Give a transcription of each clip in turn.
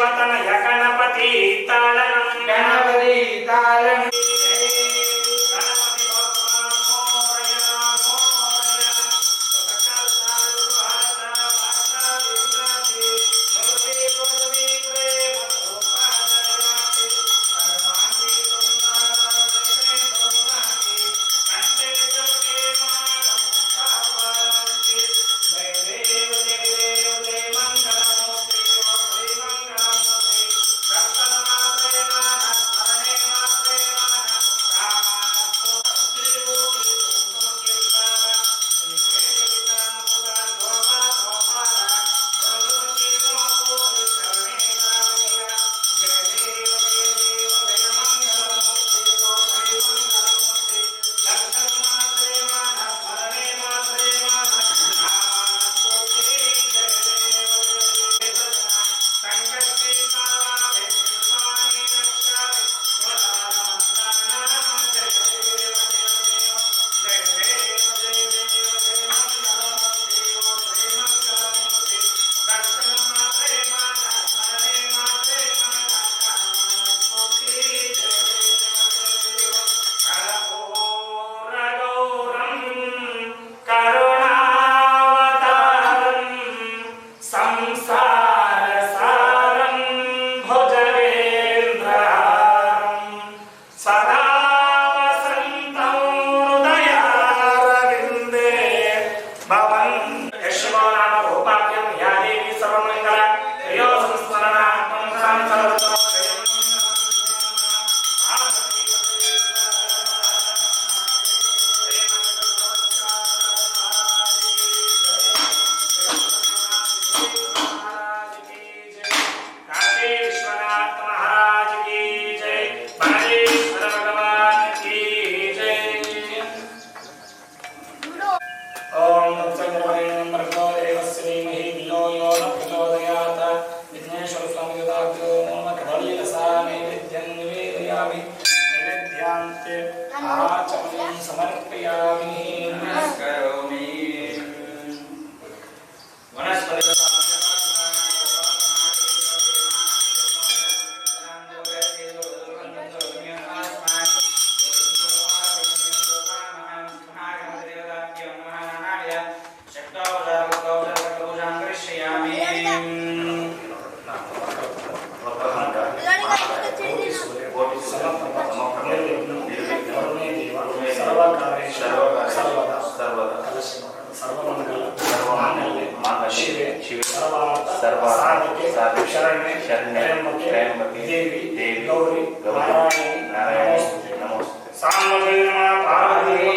शिवतनय गणपति तालनं गणपति तालनं आचमनं समर्पयामि नमस्करोमि वनस्पति शरण्ये त्र्यंबके देवी गौरी नारायणी नमोस्तुते साम्बवे नमः पार्वती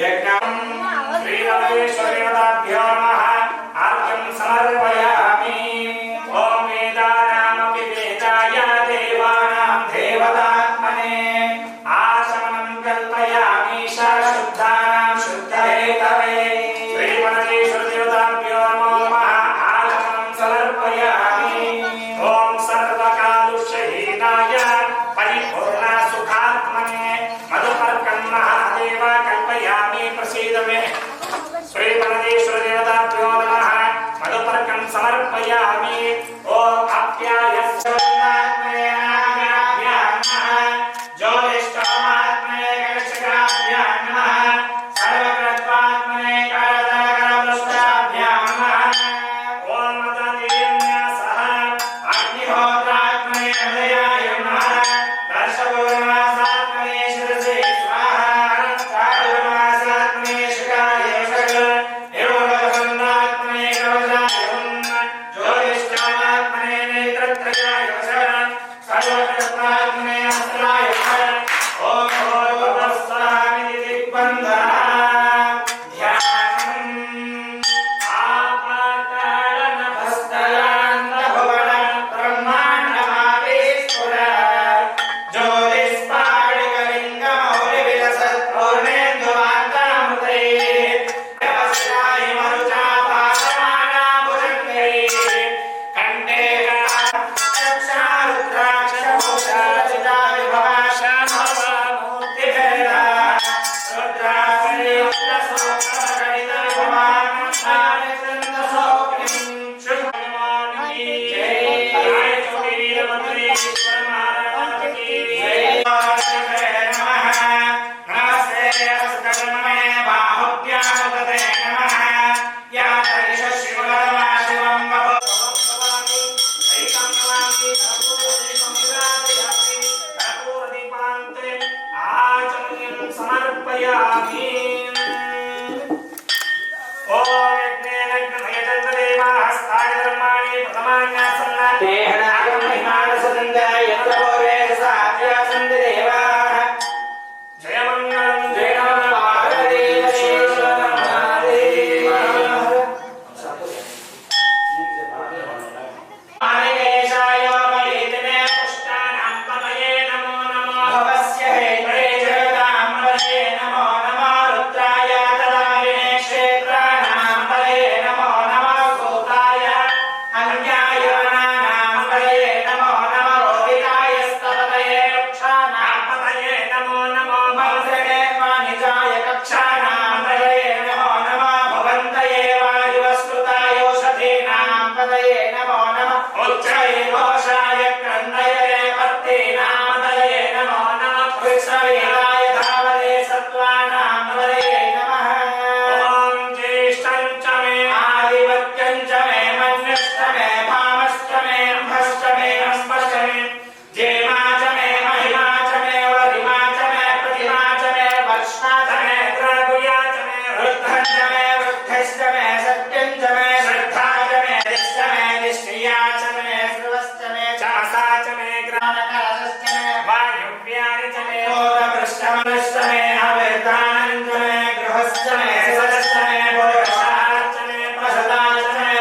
यज्ञं श्रीरमेश्वरेवताभ्यो नमः आर्घ्यं समर्पयामि ॐ वेदानामपि वेदाय देवानां देवतात्मने आचमनं कल्पयामि शुद्धानां शुद्धहेतवे श्रीमन्देश्वरदेवताभ्यो नमः आचमनं समर्पयामि ॐ सर्वकालुष्यहीनाय परिपूर्ण सुखात्मने मधुपर्कं महादेव कल्पयामि प्रसीद मे श्रीमन्देश्वरदेवताभ्यो नमः मधुपर्कं समर्पयामि ॐ अप्यायस्य Jai नामदये नमो नमः उच्चये घोषाय क्रन्दये पत्नीनामदये नमो नमः कृष्णवीराय धावये सत्त्वानां नमदये नमः ॐ ज्येष्ठं च मे आदिवत्यं च मे मन्यश्च मे भामश्च मे अंभश्च मे अस्पश्च मे जेमा च मे महिमा च मे वरिमा च मे प्रतिमा च मे वर्ष्मा च मे द्रगुया च मे वृद्धं च मे वृद्धश्च मे सत्यं च मे श्रद्धा च मे दिश्च मे दिष्टिया च मे श्रुवश्च मे चमसा च मे ग्रामकलशश्च मे वायुव्यानि च मे बोधपृष्ठमनश्च मे अवेदानं च मे गृहश्च मे सदश्च मे पुरुषः च मे प्रसदा च मे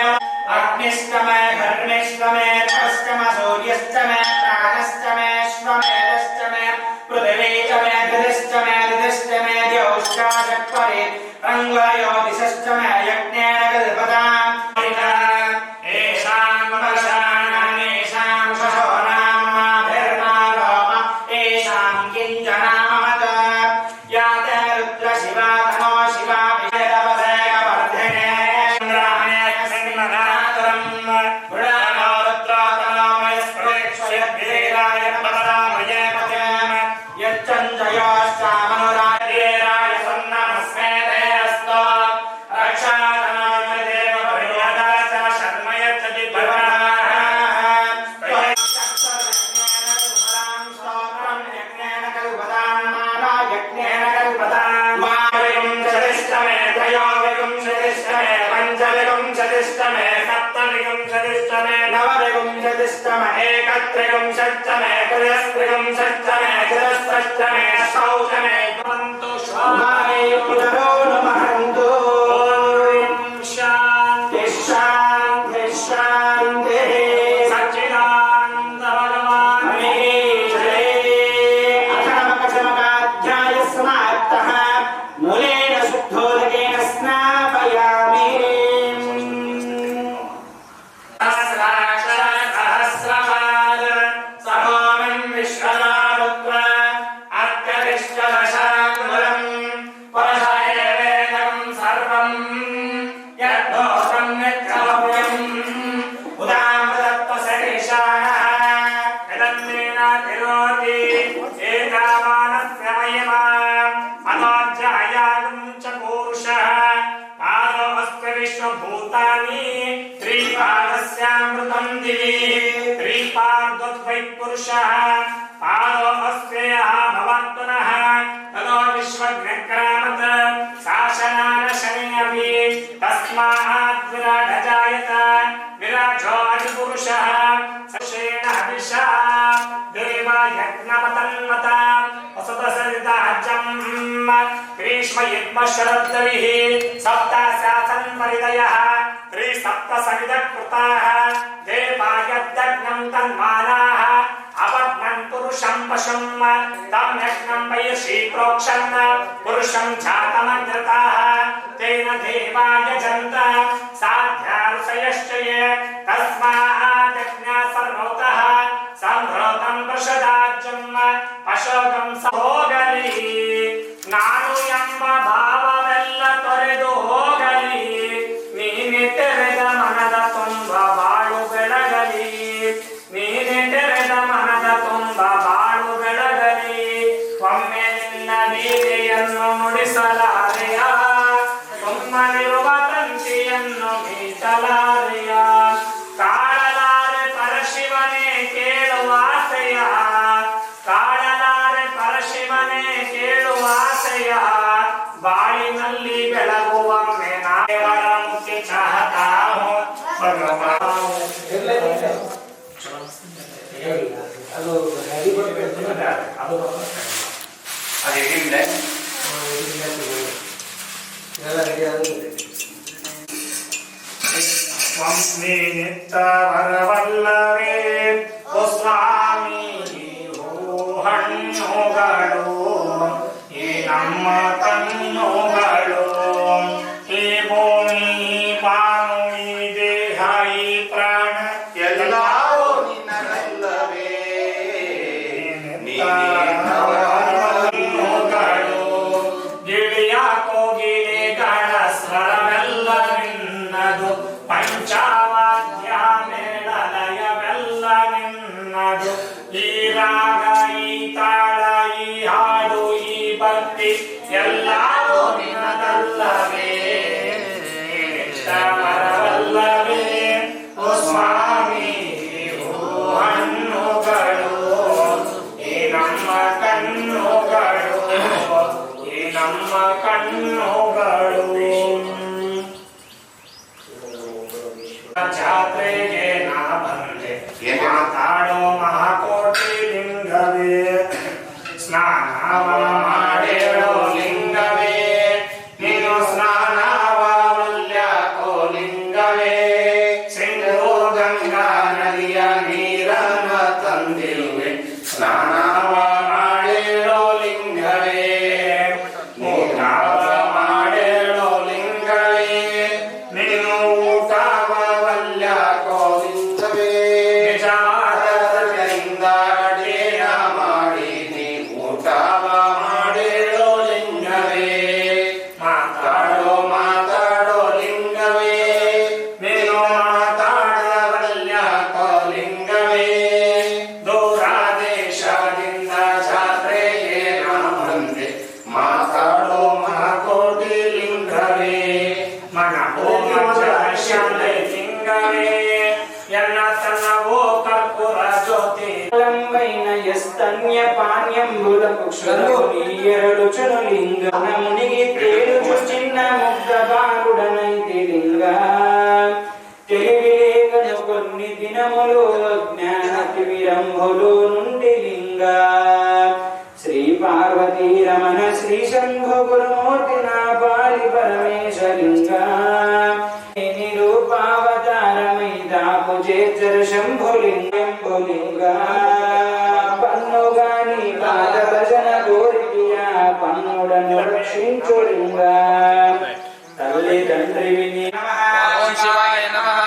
अग्निश्च मे घर्मिश्च मे तपश्च मे सूर्यश्च मे प्राणश्च मे श्वमेधश्च मे पृथिवी च मे गतिश्च मे दिदिश्च मे द्यौश्चाचत्वरे रङ्गयो दिशश्च मे यज्ञेन कल्पताम् येषां वशानामेषां शशोनां माभिर्नारोम येषां किञ्जनामत या ते रुद्रशिवा तनो शिवा विजयवसेकवर्धिने चन्द्रामयसन्मनातुरं गुणानो रुद्रोतनोमयस्पृक्षयद्वीराय पदरामये पद्यम यच्चञ्जयोश्चामनुराजेराय सन्नमस्मे ते अस्तो रक्षातनोमदेव पर्यदा च शर्मयच्छति पंचविंशतिष्टमे सप्तविंशतिष्टमे नवविंशतिष्टमे एकत्रिंशच्चमे त्रयस्त्रिंशच्चमे चतुस्रश्चमे षष्ठमे भवन्तु स्वाहाय पुनरो नमहन्तु ॐ शान्ति शान्ति शान्तिः सच्चिदानन्द भगवान् अथर्वकशमकाध्यायः समाप्तः मूलेन शुद्धोदकेन स्नापयामि सहस्रपाद सहोमं विश्वनापुत्र अत्यरिष्टदशाङ्गुलम् परशयेवेदं सर्वं यद्भोगं नित्यमव्यम् उदामदत्तसरिषाः यदन्नेनातिरोति एतावानस्य मयिमाम् अनोज्यायागं च पूरुषः पादोऽस्य विश्वभूतानि त्रिपादस्यामृतं दिवि त्रिपादोद्वै पुरुषः पादोऽस्य यः भवत्पुनः ततो विश्वज्ञक्रामत् शासनान शनिरपि तस्मात् विराजजायत विराजो अधिपुरुषः सशेन हविषा देवयज्ञमतन्मता वसुतसरिताज्यम् ग्रीष्मयुग्मशरद्रविः सप्ताशासन् परिदयः त्रिसप्तसमिदकृताः देवायज्ञं तन्मानाः अपत्नं पुरुषं पशुं तं यज्ञं वैषी प्रोक्षन् पुरुषं जातमग्रताः तेन देवा यजन्त साध्यारुषयश्च ये तस्मात् यज्ञा सर्वतः संभृतं प्रषदाज्यं पशोगं सहोगली नानु ಎಂಬ ಭಾವವೆಲ್ಲ ತೊರೆದು ಹೋಗಲಿ ನೀನೆ ತೆರೆದ ಮನದ ತುಂಬ ಬಾಳು ಬೆಳಗಲಿ ನೀನೆ ತೆರೆದ ಮನದ ತುಂಬ ಬಾಳು ಬೆಳಗಲಿ ಒಮ್ಮೆ ನಿನ್ನ ಬೀದಿಯನ್ನು ನುಡಿಸಲಾರೆಯ ಸುಮ್ಮನಿರುವ ತಂತಿಯನ್ನು ಮೀಟಲಾರೆಯ ಕಾಳಲಾರೆ ಪರಶಿವನೇ ಕೇಳುವ ಆಸೆಯ ಕಾಳಲಾರೆ ಪರಶಿವನೇ ಕೇಳುವ ಆಸೆಯ ಬಾಳಿನಲ್ಲಿ ಬೆಳಗುವೊಮ್ಮೆ ದೇವರ ಮುಖ್ಯ ಚಾಹತಾಹೋ ಅದು ರೆಡಿ ಬರಬೇಕು ಅದು ಅದೇ ಹಿಂದೆ ಎಲ್ಲ ರೆಡಿ ಆಗಿದೆ ಸ್ವಾಮಿ ನಿತ್ತವರವಲ್ಲವೇ ಓ ಸ್ವಾಮಿ ಓ ಹಣ್ಣುಗಳು ಈ ನಮ್ಮ ಕಣ್ಣುಗಳು ಈ ಭೂಮಿ ಪಾನು ಈ ದೇಹ ಈ ಪ್ರಾಣ ಎಲ್ಲವೂ ನಿನ್ನದಲ್ಲವೇ ಕಣ್ಣುಗಳು ಗಿಳಿಯ ಕೋಗಿಲೆಗಳ ಸ್ವರವೆಲ್ಲ ನಿನ್ನದು ಪಂಚವಾದ್ಯ ಸ್ವಾಮಿ ಹಣ್ಣುಗಳು ಈ ನಮ್ಮ ಕಣ್ಣುಗಳು ಈ ನಮ್ಮ ಕಣ್ಣುಗಳು ಜಾತ್ರೆಗೆ ನಾ ಬಂದೆ ಮಾತಾಡೋ ಮಹಾಕೋಟಿ ಲಿಂಗವೇ ಸ್ನಾನವ ಮಾಡೇಳೋ ಲಿಂಗವೇ ನೀನು ಸ್ನಾನವ ಉಲ್ಯಾಕೋ ಲಿಂಗವೇ ಸಿಂಧೂ ಗಂಗಾ ನದಿಯ ನೀರನ್ನ ತಂದಿರುವೆ ಸ್ನಾನವ ಮಾಡೇಳೋ ಲಿಂಗವೇ ಊಟವ ಮಾಡೇಳೋ ಲಿಂಗವೇ ನೀನು ಊಟವ ವಲ್ಯಾಕೋ ಲಿಂಗವೇ ನಿಜಾದರಿಂದ ಅಡಿಯ ಮಾಡಿ ನೀ ಊಟವ ಮಾಡೇಳೋ ಲಿಂಗವೇ ಮಾತಾಡೋ ಲಿಂಗವೇ ನೀನು ಮಾತಾಡವಲ್ಯಾಕೋ ಲಿಂಗವೇ ದೂರ ದೇಶದಿಂದ ಜಾತ್ರೆಗೆ ನಾ ಬಂದೆ ಮಾತಾಡೋ ಮಹಾಕೋಟಿ ಲಿಂಗವೇ ಮನವೋ ಶಾಲೆ ಲಿಂಗವೇ ಎಲ್ಲ ತನ್ನವೋ ಕರ್ಪೂರ ಜ್ಯೋತಿ లంబైన యస్తన్య పాణ్యంబుల పుక్షరముని ಎರಡು చును లింగ మునిగి తేలుచు చిన్న ముగ్ధ బాలుడనైతి లింగ తెలివిలేకను కొన్ని దినములు అజ్ఞాన తివిరంభులు నుండి లింగ శ్రీ పార్వతీ రమణ శ్రీ శంభు గురుమూర్తి నా పాలి పరమేశ లింగ నిరూపావతారమై దాపు చేర్చర శంభులింగ పన్నుగాని పాద భజన కోరికియ పన్నుడను రక్షించులింగ తల్లి తండ్రి విని ఓం శివాయ నమః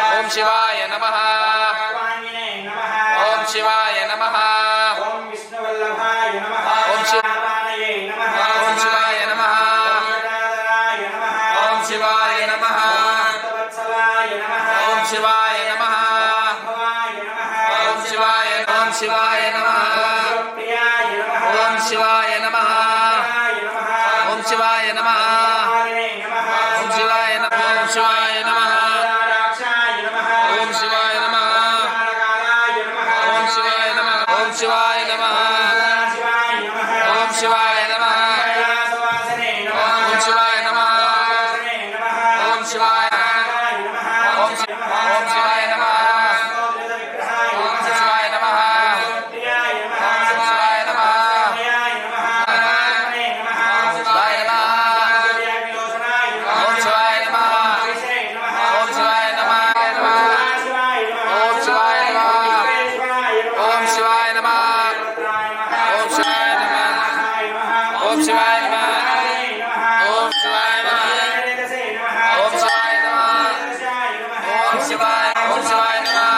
ఓం శివాయ నమః ఓం శివాయ నమః ఓం విష్ణువల్లభాయ నమః ఓం నమః ఓం శివాయ నమః ఓం శివాయ నమః వత్సలాయ నమః ఓం శివాయ నమః భవాయ నమః ఓం శివాయ నమః ప్రియాయ నమః ఓం శివాయ నమః ఓం శివాయ నమః ఓం శివాయ నమః ఓం శివాయ నమః రాక్షాయ నమః ఓం శివాయ నమః కాళకాలాయ నమః ఓం శివాయ నమః ఓం శివాయ నమః శివాయ నమః ఓం శివాయ నమః కైలాసవాసనే నమః ఓం శివాయ నమః వాసనే నమః ఓం శివాయ కాళకాయ నమః ఓం శివాయ నమః స్తోత్ర విగ్రహాయ ఓం నమః శివాయ నమః ప్రియాయ నమః ఓం శివాయ నమః ప్రియాయ నమః ఆత్మనే నమః శివాయ నమః వ్యాఖ్యోషణాయ నమః ఓం శివాయ నమః విషయ నమః ఓం శివాయ నమః శివాయ నమః ఓం శివాయ నమః శివాయ నమః ఓం శివాయ నమః ఓం శివాయ నమః ఓం శివాయ నమః ఓం శివాయ నమః ఓం శివాయ నమః ఓం శివాయ ఓం శివాయ నమః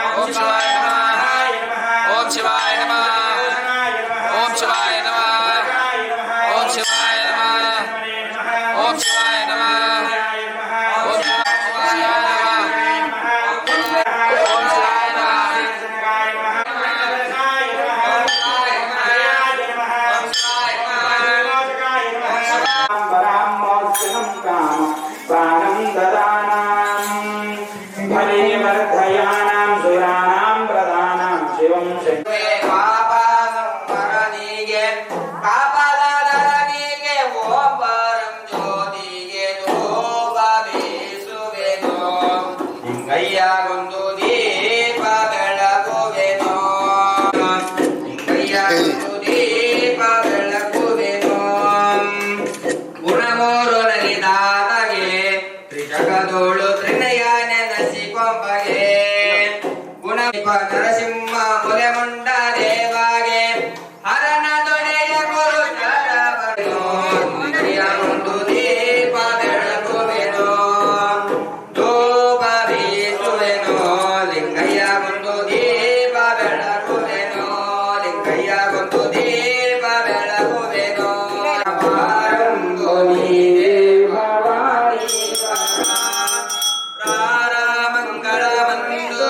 ఓం శివాయ నమః ఓం శివాయ నమః ఓం శివాయ నమః ఓం శివాయ నమః ఓం శివాయ నమః ఓం ಗೊಂದು ದೀಪ ಬೆಳಗುವೆನೋ ಗೊಂದು ದೀಪ ಬೆಳಗುವೆನೋ ಗುಣಮೂರು ನಲಿದಾತಗೆ ತ್ರಿಜಗದೋಳು ತ್ರಿನಯ ನೆನಸಿಕೊಂಬಗೆ ಗುಣದೀಪ ನರಸಿಂಹ ಮುಲೆ ಮುಂಡ ದೇವಾಗೆ ಹರನ ದೊಡೆಯ ಗುರು ಒಂದು ದೀಪ ಬೆಳಗುವೆನೋ ಲಿಂಗಯ್ಯ ಒಂದು ದೀಪ ಬೆಳಗುವೆನೋ ಲಿಂಗಯ್ಯ ಒಂದು ದೀಪ ಬೆಳಗುವೆನೋ ಬಾರಂದು ನೀನೇ ಭವಾನಿ ರಾರ ಮಂಗಳ ಬಂದು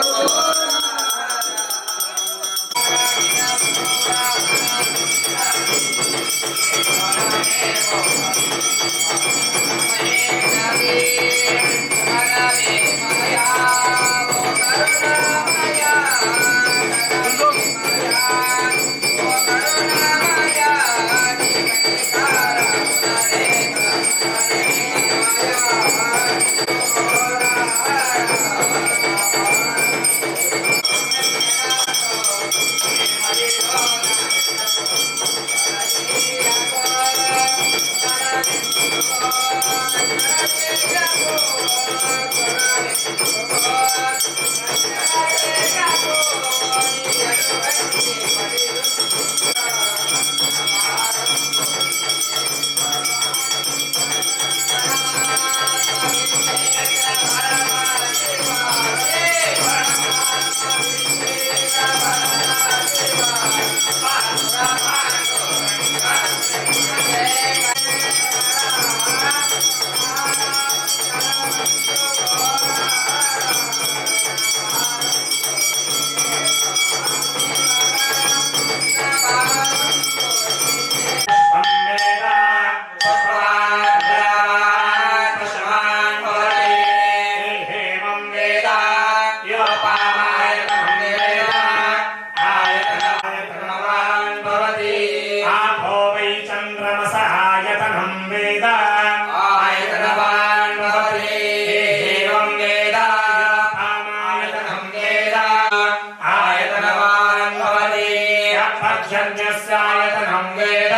आयतनं वेद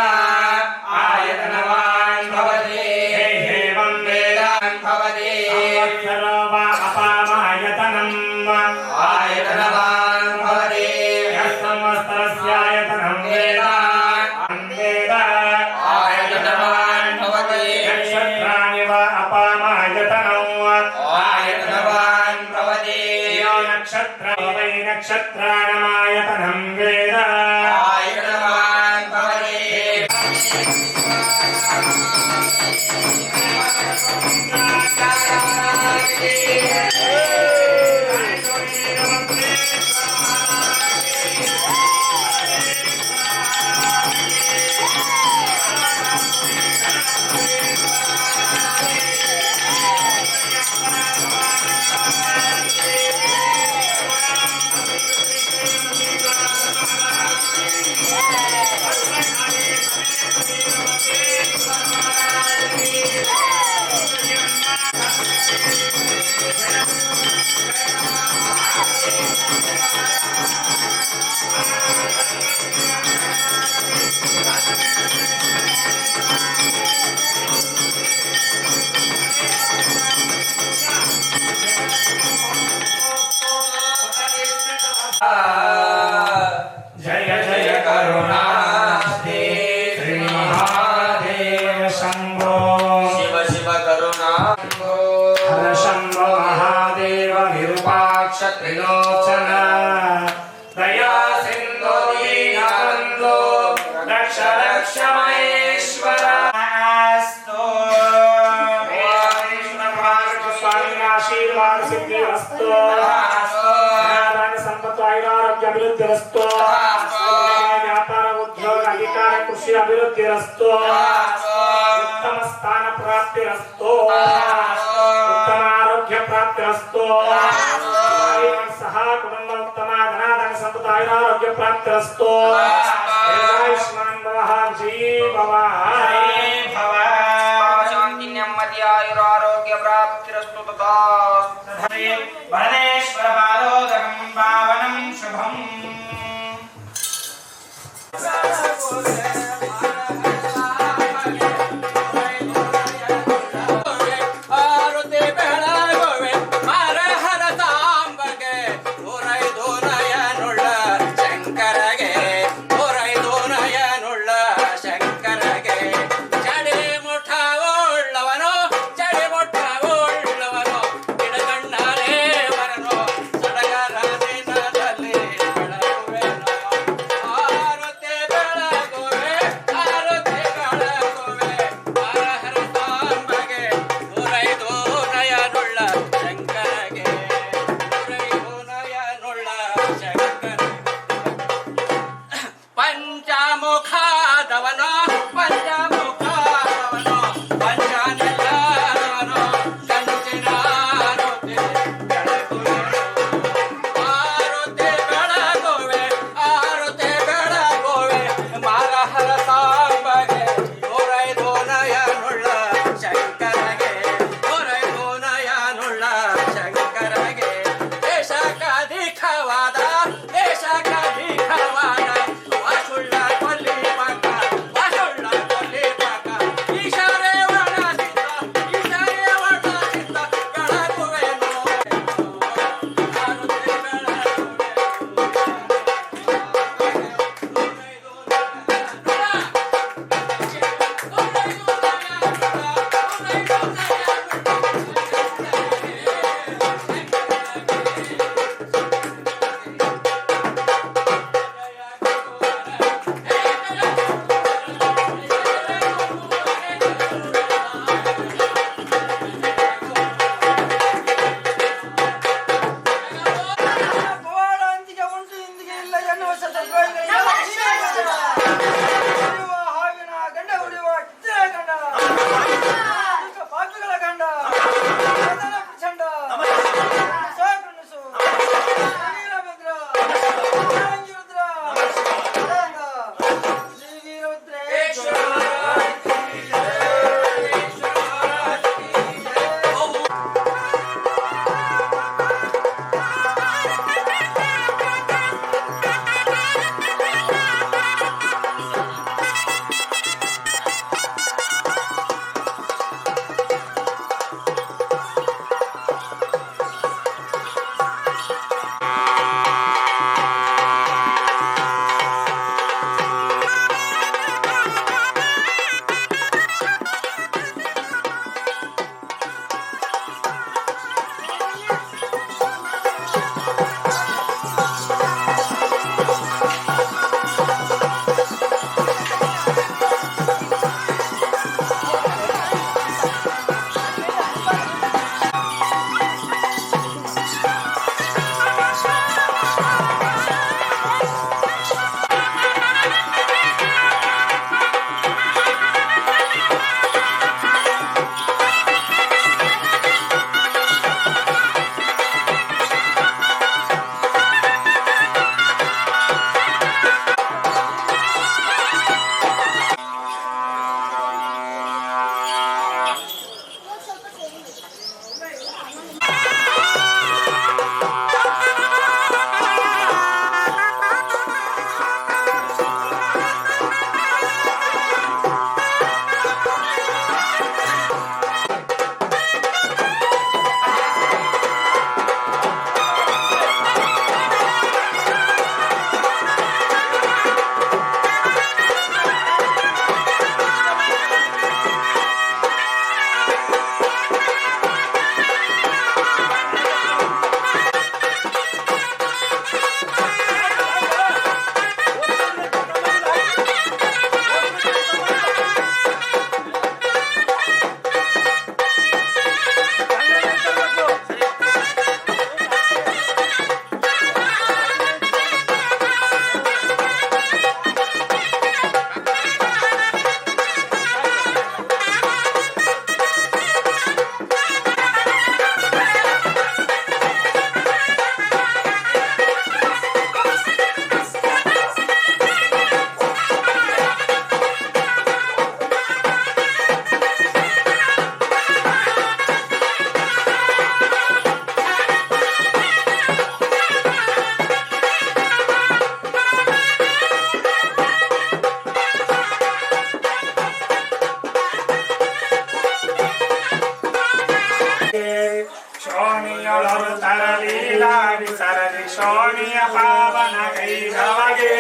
आयतनवान् भवति एवं वेदान् भवति संवत्सरो वा अपामायतनम् आयतनवान् भवति यः संवत्सरस्यायतनं वेद आयतनवान् भवति नक्षत्राणि वा अपामायतनम् आयतनवान् भवति यो नक्षत्र वै नक्षत्राणमायतनं वेद आयतनवान् भवति जय जय करुणास्ते श्री महादेव शंभो शिव शिव करुणा हर शंभो महादेव विरूपाक्ष त्रिलोचन दया सिंधु दीनबंधो रक्ष रक्ष महेश्वर स्वामी आशीर्वाद सिद्धि वस्तु अभिवृद्धि रस्तो व्यापार उद्योग अधिकार कृषि अभिवृद्धि रस्तो उत्तम स्थान प्राप्ति रस्तो उत्तम आरोग्य प्राप्ति रस्तो सह कुटुंब उत्तम धनाधन संपदा आरोग्य प्राप्ति रस्तो आयुष्मान भव जय भव शांति नेम्मदि आयुर आरोग्य प्राप्ति रस्तु तथा वरदेश्वर पादोदकं पावनं शुभम् ಆರತಿ ಬೆಳಗುವೆ ಮಂಗಳರು ತರಲೀಲಾಡಿ ಸರದಿ ಶೋಣಿಯ ಪಾವನ ಕೈದವಗೆ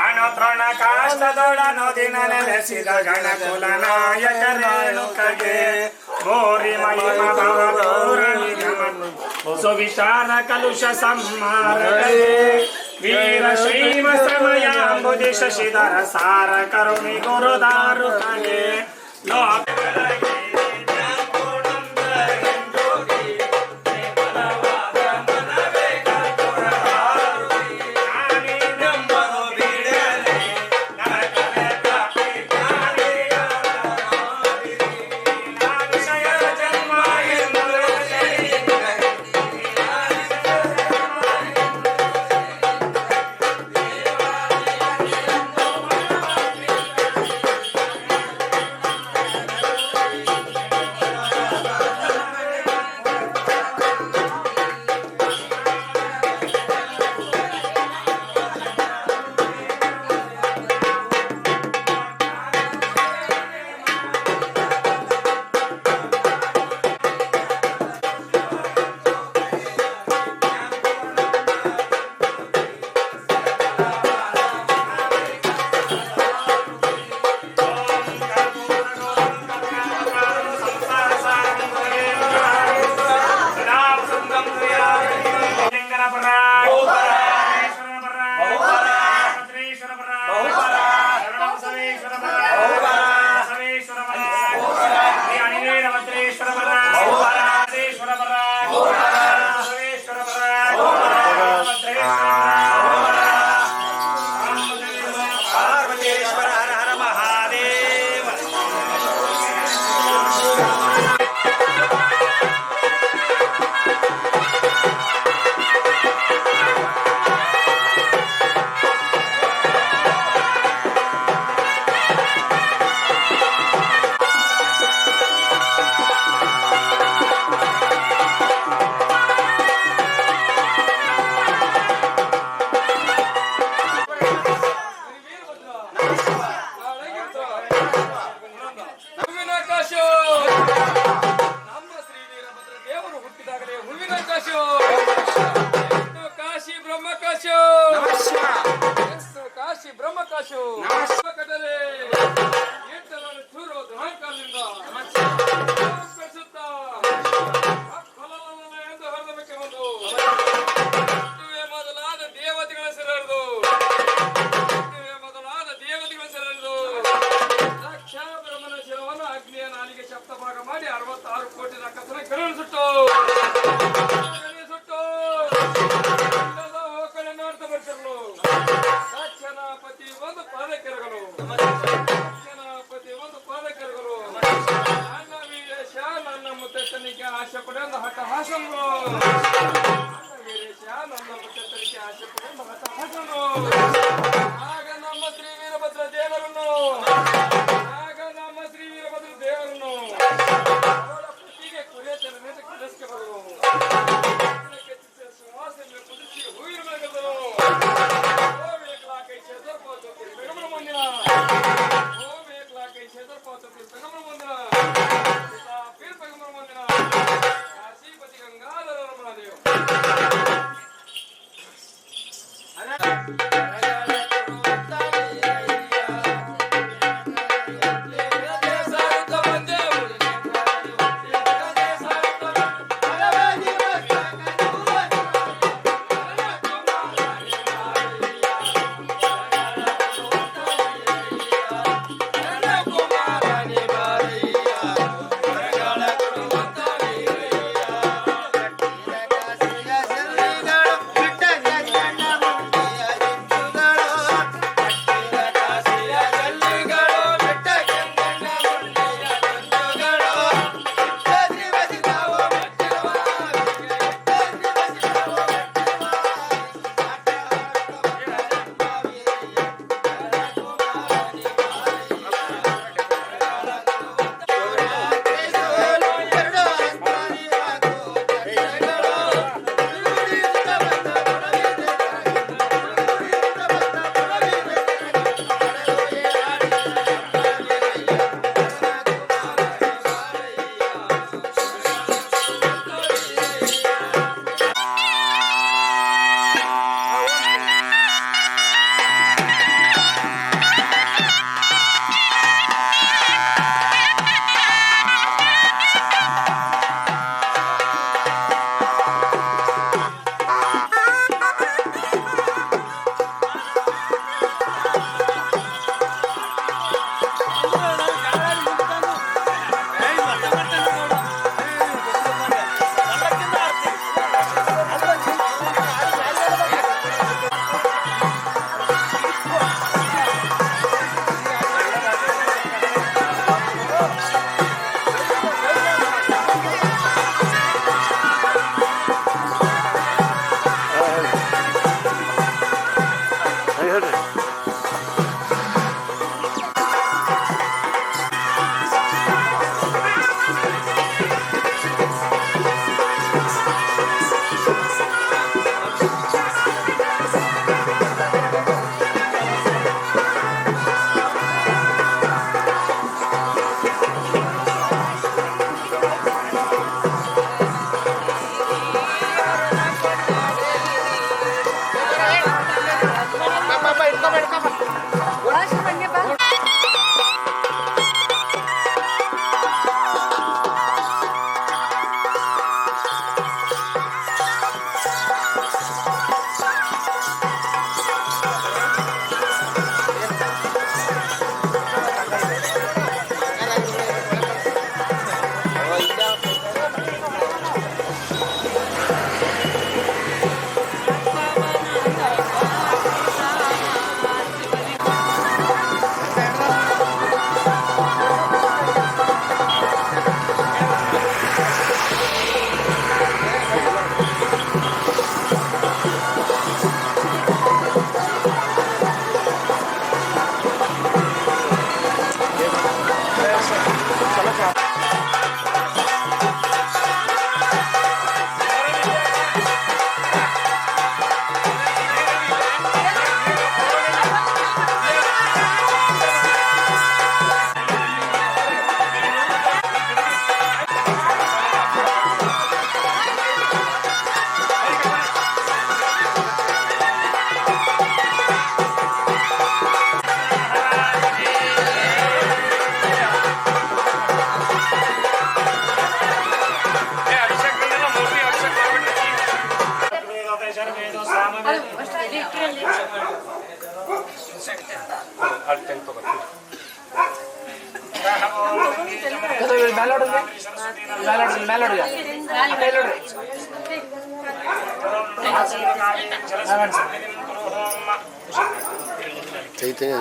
ಅನುತೃಣ ಕಾಷ್ಟದೊಡನು ದಿನ ನೆಲೆಸಿದ ಗಣಕುಲ ನಾಯಕ ರೇಣುಕಗೆ ಗೋರಿ ಮಹಿಮ ಭವದೋರಣಿ ಗಮನು ಸುವಿಚಾರ ಕಲುಷ ಸಂಹಾರಕಗೆ ವೀರ ಶ್ರೀಮ ಸಮಯ ಬುಧಿ ಶಶಿಧರ ಸಾರ ಕರುಣಿ ಗುರುದಾರುಕಗೆ ಲೋಕಗಳಿಗೆ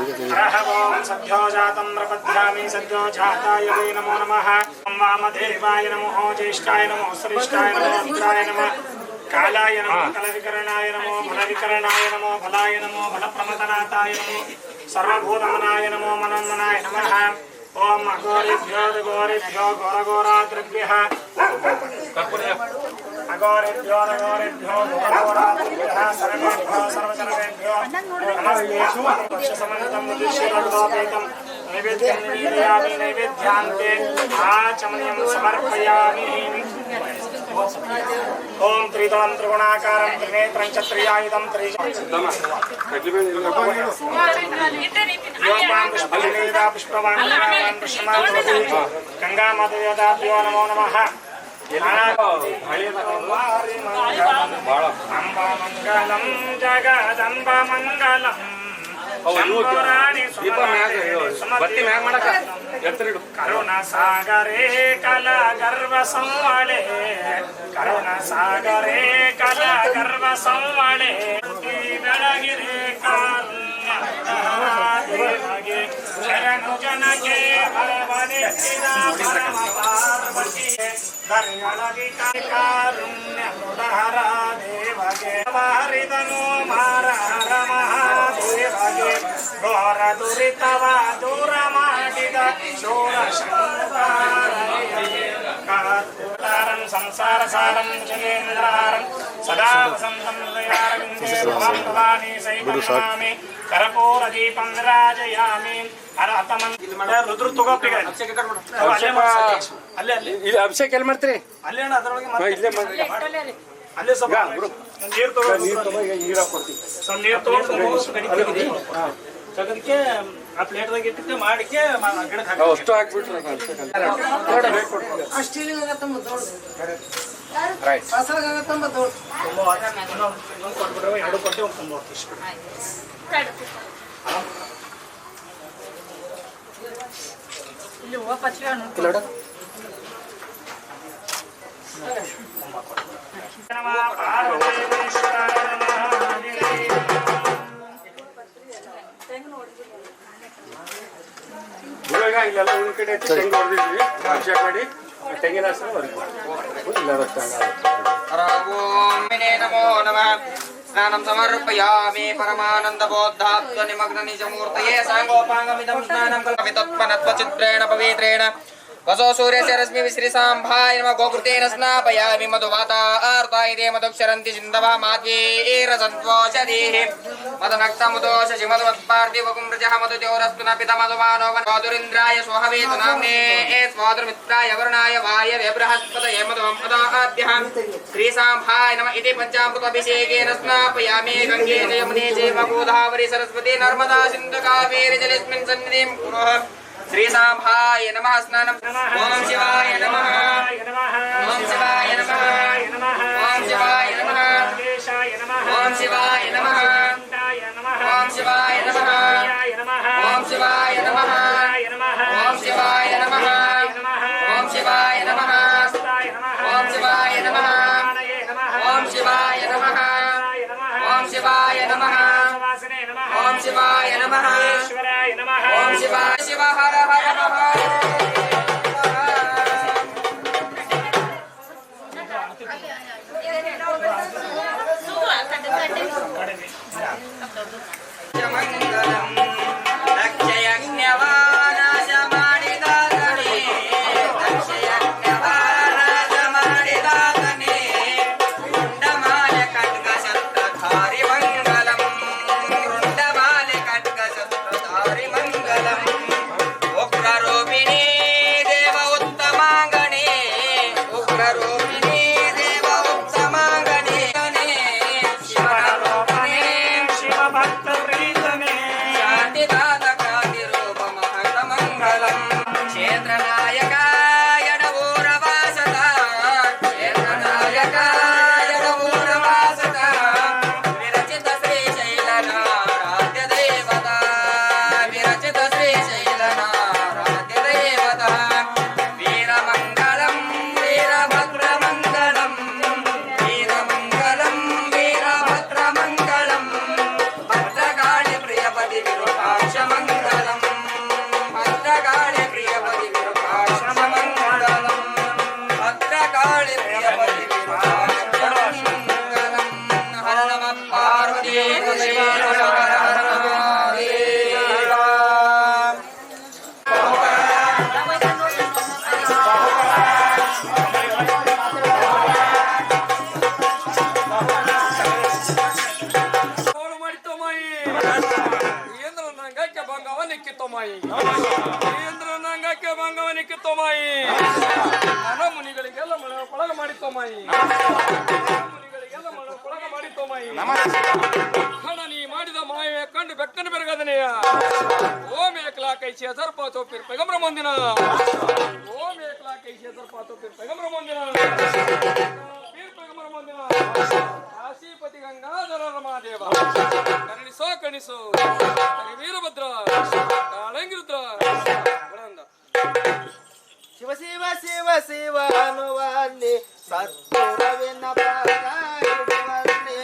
सद्यो जातं प्रपद्यामि सद्यो जाताय वै नमो नमः वामदेवाय नमो ज्येष्ठाय नमो श्रेष्ठाय नमो रुद्राय नमः कालाय नमो कलविकरणाय नमो फलविकरणाय नमो फलाय नमो फलप्रमदनाथाय नमो सर्वभूतमनाय नमो मनोन्मनाय नमः ओम अघोरेभ्यो घोरघोराद्रभ्यः अघोरेभ्यो घोरघोराद्रभ्यः सर्वेभ्यो सर्वजनभ्यो नमस्ते पक्षसमन्वितं मुदिश्यलोपेतं नैवेद्यं निवेदयामि नैवेद्यान्ते आचमनीयं समर्पयामि ओम त्रिदलं त्रिगुणाकारं त्रिनेत्रं च त्रियायुधं पुष्पवान् पुष्पमान् गंगा मातुदाभ्यो नमो नमः अम्बमङ्गलं जगदम्बमङ्गलम् करुण सागरे कला गर्व संवळे करुण सागरे कला गर्व संवळे ಬೆಳಗಿರೆ ಕಾರುಣ್ಯಗೆ ಶರಣು ಜನಕ್ಕೆ ಹರವನೆತ್ತಿದ ಪರಮ ಪಾರ್ವತಿಗೆ ದರ್ಯಳಗಿ ಕಾರುಣ್ಯ ಮುದಹರ ದೇವಗೆ ಹರಿದನು ಮಾರಹರ ಮಹಾದೇವಗೆ ಘೋರ ದುರಿತವ ದೂರ ಮಾಡಿದ ಶೂರ ಶಂಕರನಿಗೆ ಕಾರ್ಪೂತಾರಂ ಸಂಸಾರ ಸಾರಂ ಜಗೇಂದ್ರಾರಂ ಸದಾ ವಸಂತಂ ಹೃದಯಾರವಿಂದೇ ಭವಾನ್ ಭವಾನಿ ಸೈವಮಾಮಿ ಕರ್ಪೂರ ದೀಪಂ ರಾಜಯಾಮಿ ಅರಹತಮನ್ ರುದ್ರ ತಗೋಪಿಗೆ ಅಲ್ಲೇ ಇಲ್ಲಿ ಅಭಿಷೇಕ ಎಲ್ಲಿ ಮಾಡ್ತೀರಿ? ಅಲ್ಲೇ ಅಣ್ಣ ಅದರೊಳಗೆ ಇಲ್ಲೇ ಮಾಡ್ರಿ. ಅಲ್ಲೇ ಸ್ವಲ್ಪ ನೀರು ತಗೋ ನೀರು ಹಾಕೊಡ್ತೀವಿ. ಸ್ವಲ್ಪ ನೀರು ತಗೊಂಡು ಅದಕ್ಕೆ ಆ ಪ್ಲೇಟ್ದಾಗ ಇಟ್ಟು ಮಾಡಿಕೆ ಗಿಡಕ್ಕೆ ಹಾಕಿ ಅಷ್ಟು ಹಾಕ್ಬಿಟ್ರೆ ಇನ್ನೊಂದು ಕೊಟ್ಬಿಟ್ರೆ ಎರಡು ಕೊಟ್ಟು ಒಂದು ತುಂಬ ಇಲ್ಲಿ ಹೂವು ಪಚ್ಚ ಇವಾಗ ಇಲ್ಲೆಲ್ಲ ಒಂದು ಕಡೆ ತೆಂಗು ಹೊಡೆದಿದ್ವಿ ಅಭಿಷೇಕ ಮಾಡಿ ತೆಂಗಿನ ಹೆಸರು नमो नमः स्नानं समर्पयामि परमानन्दबोधात्व निमग्न निजमूर्तये साङ्गोपाङ्गमिदं स्नानं कल्पितोत्पन्नत्वचित्रेण पवित्रेण वसो सूर्यस्य रश्मिः श्रीसाम्भाय नमः गोकृतेन स्नापयामि मधुवातार्तायते मधुक्षरन्ति सिन्धवः माद्वीरसन्त्वोषधीः मदनक्तमुदोषशिमधुवत्पार्थिवकुम्रजः मधुद्योरस्तु न पितमधुमानो वधुरिन्द्राय स्वहवेतु नाम्ने स्वादुर्मित्राय वरुणाय वायवे बृहस्पतये मधुमदाभ्यः श्रीसाम्भाय नमः इति पञ्चामृताभिषेकेन स्नापयामि गङ्गे च यमुने चैव गोदावरी सरस्वती नर्मदा सिन्धु कावेरी जलेऽस्मिन् सन्निधिं कुरु श्रीसाम्भाय नमः स्नानं ओम शिवाय नमः ओम शिवाय नमः ओम शिवाय नमः ओम शिवाय नमः ओम शिवाय नमः ओम शिवाय नमः ओम शिवाय नमः ओम शिवाय नमः ओम शिवाय नमः ओम शिवाय नमः ओम शिवाय नमः ओम शिवाय नमः ओम शिवाय शिव हर हर महादेव ಕಾಳಿ ಪ್ರಿಯಪತಿ ಹರ ನಮ ಪಾರ್ವತಿ ಮುನಿಗಳಿಗೆಲ್ಲ ಕೊಳಗ ಮಾಡಿತ್ತೋ ಮಾಯಿ ಹಣ ನೀ ಮಾಡಿದ ಮಾಯವೇ ಕಂಡು ಬೆಕ್ಕನ್ನು ಬೆರಗದನೆಯ ಓಂ ಏಕಲಾ ಕೈಸಿಯ ಸರ್ಪಾತೋ ಪಿರ್ ಪೆಗಮ್ರ ಮುಂದಿನ ಓಂ ಏಕಲಾ ಕೈಸಿಯ ಸರ್ಪಾತೋ ಪಿರ್ ಪೆಗಮ್ರ ಮುಂದಿನ ಪೀರ್ ಪೆಗಮ್ರ ಮುಂದಿನ ಕಾಶೀಪತಿ ಗಂಗಾಧರ ರಮಾದೇವ ಕರುಣಿಸೋ ಕಣಿಸೋ ವೀರಭದ್ರ ಕಾಳಂಗಿರುದ್ರ ಶಿವ ಶಿವ ಶಿವ ಶಿವ ಅನ್ನುವಲ್ಲಿ ಸತ್ತುರವಿನ ಪಾದಾಯಿಡುವಲ್ಲಿ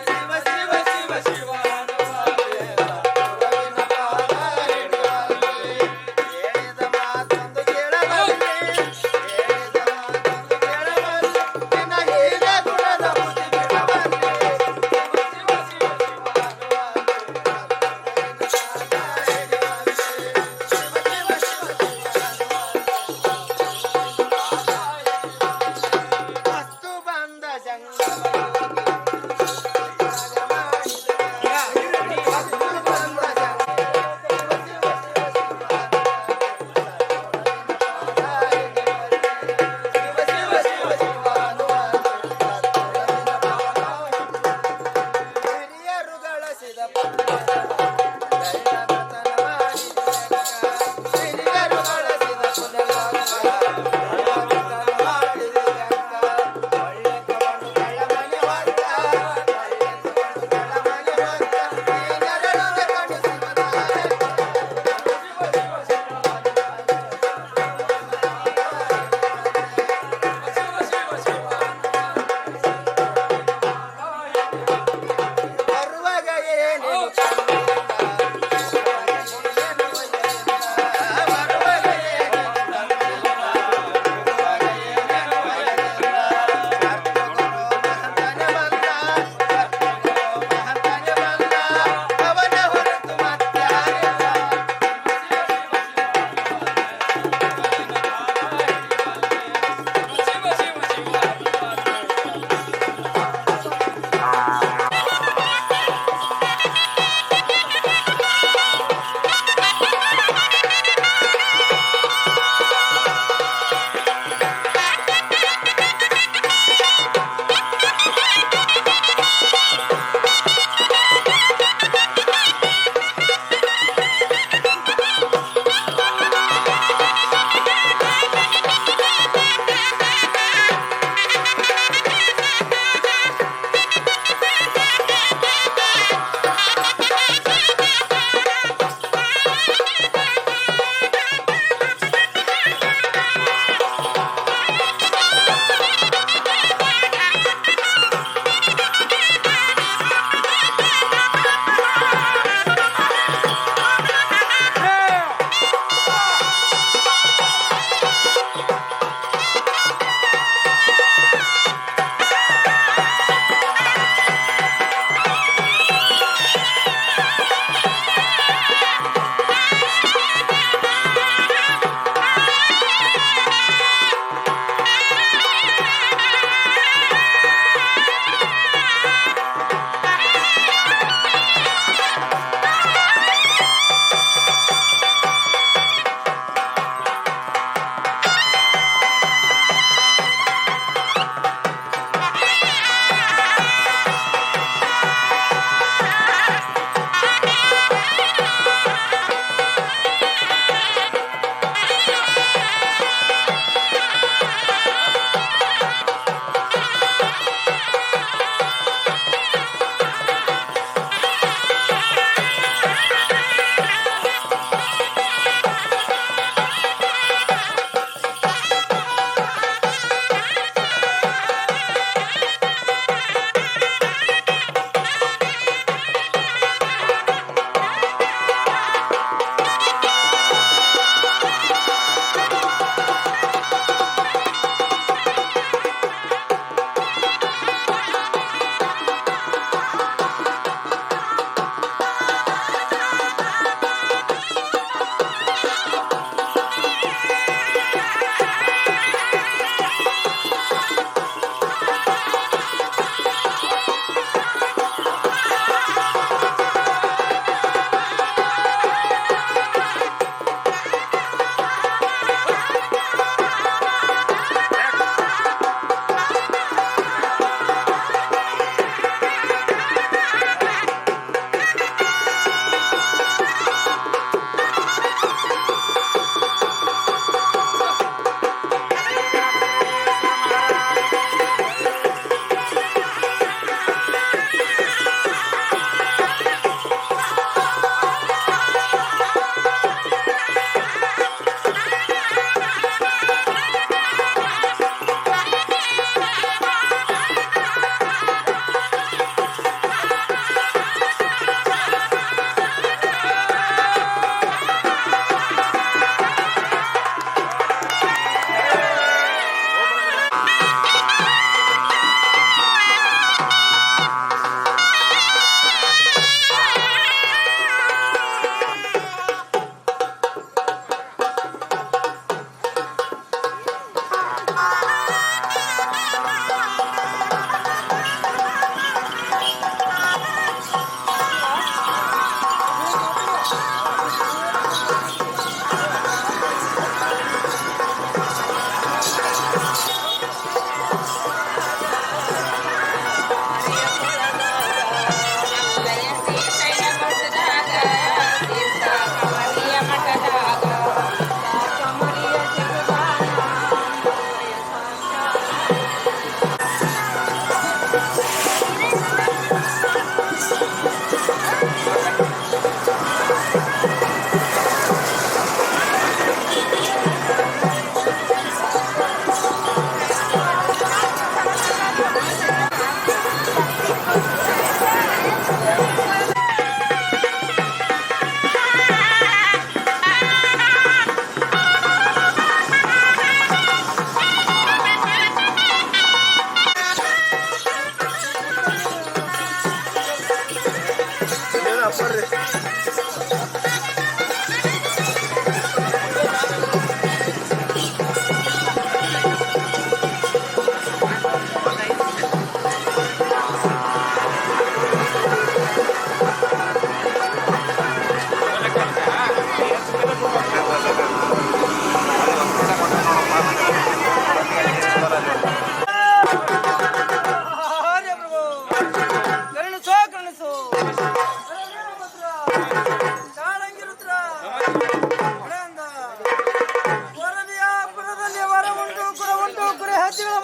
ಶಿವ ಶಿವ ಶಿವ ಶಿವ ಅನ್ನುವಲ್ಲಿ ಸತ್ತುರವಿನ ಪಾದಾಯಿಡುವಲ್ಲಿ ಹೇಳಿದ ಮಾತೊಂದು ಕೇಳಬಲ್ಲಿ ಹೇಳಿದ ಮಾತೊಂದು ಕೇಳಬಲ್ಲಿ ನಿನ್ನ ಹೀಗೆ ಗುಣದ ಬುದ್ಧಿ ಬಿಡಬಲ್ಲಿ ಶಿವ ಶಿವ ಶಿವ ಶಿವ ಅನ್ನುವಲ್ಲಿ ಸತ್ತುರವಿನ ಪಾದಾಯಿಡುವಲ್ಲಿ ಶಿವ ಶಿವ ಶಿವ ಶಿವ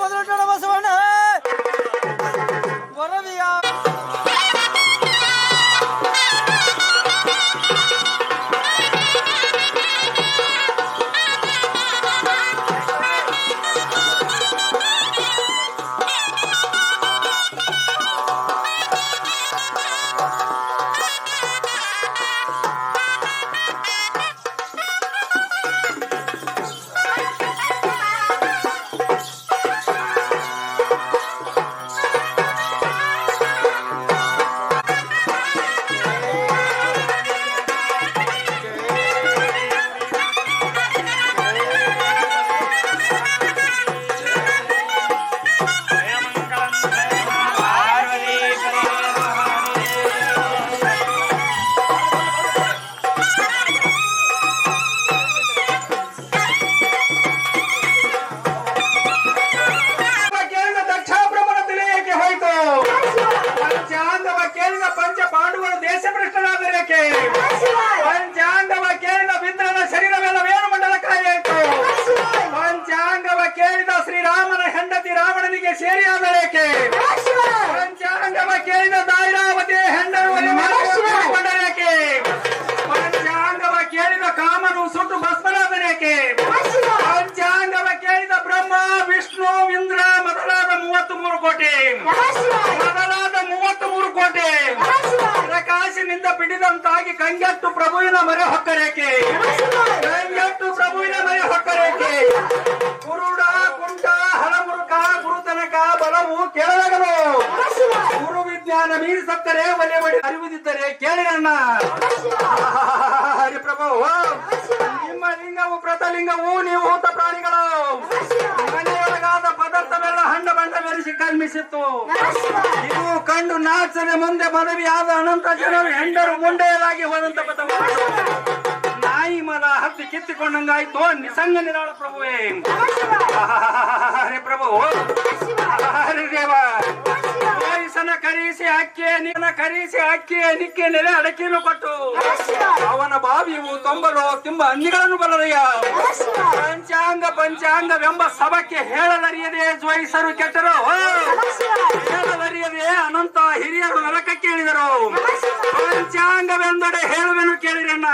ಮೊದಲ ಬಸವಣ್ಣ ವರವಿಯ ಪಂಚಾಂಗವ ಕೇಳಿದ ಮಿತ್ರನ ಶರೀರವೆಲ್ಲ ವೇಣುಮಂಡಲ ಕಾಯಾಯಿತು. ಪಂಚಾಂಗವ ಕೇಳಿದ ಶ್ರೀರಾಮನ ಹೆಂಡತಿ ರಾವಣನಿಗೆ ಸೇರಿಯಾದರೇಕೆ? ಪಂಚಾಂಗವ ಕೇಳಿದ ದಾಯಿರಾವತಿ ಹೆಂಡರು ಕೊಂಡರೇಕೆ? ಪಂಚಾಂಗವ ಕೇಳಿದ ಕಾಮನು ಸುಟ್ಟು ಭಸ್ಮನಾದರೇಕೆ? ಪಂಚಾಂಗವ ಕೇಳಿದ ಬ್ರಹ್ಮ ವಿಷ್ಣು ಇಂದ್ರ ಮೊದಲಾದ 33 ಕೋಟಿ ಮೊದಲಾದ 33 ಕೋಟಿ ಪ್ರಕಾಶಿನಿಂದ ಬಿಡಿದಂತಾಗಿ ಕಂಗೆಟ್ಟು ಪ್ರಭುವಿನ ಮರೆ ಹೊಕ್ಕರೇಕೆ? ಕಂಗೆಟ್ಟು ಪ್ರಭುವಿನ ಮರೆ ಹೊಕ್ಕರೇಕೆ? ಕುರುಡ ಕುಂಟ ಹಳಮುರುಕ ಗುರುತನಕ ಬಲವು ಕೇಳಲಾಗಲು ಗುರು ವಿಜ್ಞಾನ ಮೀರಿಸಕ್ಕರೆ ಒಲೆ ಒಡೆ ಅರಿವುದಿದ್ದರೆ ಕೇಳಿರಣ್ಣ. ಹರಿಪ್ರಭು, ನಿಮ್ಮ ಲಿಂಗವು ಪ್ರತಲಿಂಗವು, ನೀವು ಹೂತ ಪ್ರಾಣಿಗಳು. ಮನೆಯೊಳಗಾದ ಪದಾರ್ಥವೆಲ್ಲ ಹಂಡ ಬಂಡ ಬೆರೆಸಿ ಕಲ್ಮಿಸಿತ್ತು. ಇದು ಕಂಡು ನಾಚನೆ ಮುಂದೆ ಮನವಿಯಾದ ಅನಂತ ಜನರು ಹೆಂಡರು ಮುಂಡೆಯಲಾಗಿ ಹೋದಂತ ಪದ ನಾಯಿ ಮಲ ಹತ್ತಿ ಕಿತ್ತಿಕೊಂಡಂಗಾಯ್ತು. ನಿಸಂಗ ನಿರಾಳ ಪ್ರಭುವೇ. ಹರೇ ಪ್ರಭು, ಹರಿ ದೇವ. ವಯಸ್ಸನ ಕರೀಸಿ ಅಕ್ಕಿಯ ನಿಕ್ಕೆ ನೆಲೆ ಅಡಕಿಯನ್ನು ಕೊಟ್ಟು ಅವನ ಬಾವಿಯು ತೊಂಬಲು ತಿಂಬ ಅನ್ನಿಗಳನ್ನು ಬಲ್ಲದಯ್ಯ. ಪಂಚಾಂಗವೆಂಬ ಸಭಕ್ಕೆ ಹೇಳಲರಿಯದೆ ಜ್ವಯಿಸರು ಕೆಟ್ಟರು. ಹೇಳಲರಿಯದೆ ಅನಂತ ಹಿರಿಯರು ನರಕಕ್ಕೆ ಇಳಿದರು. ಪಂಚಾಂಗವೆಂದಡೆ ಹೇಳುವೆನು ಕೇಳಿರಣ್ಣ.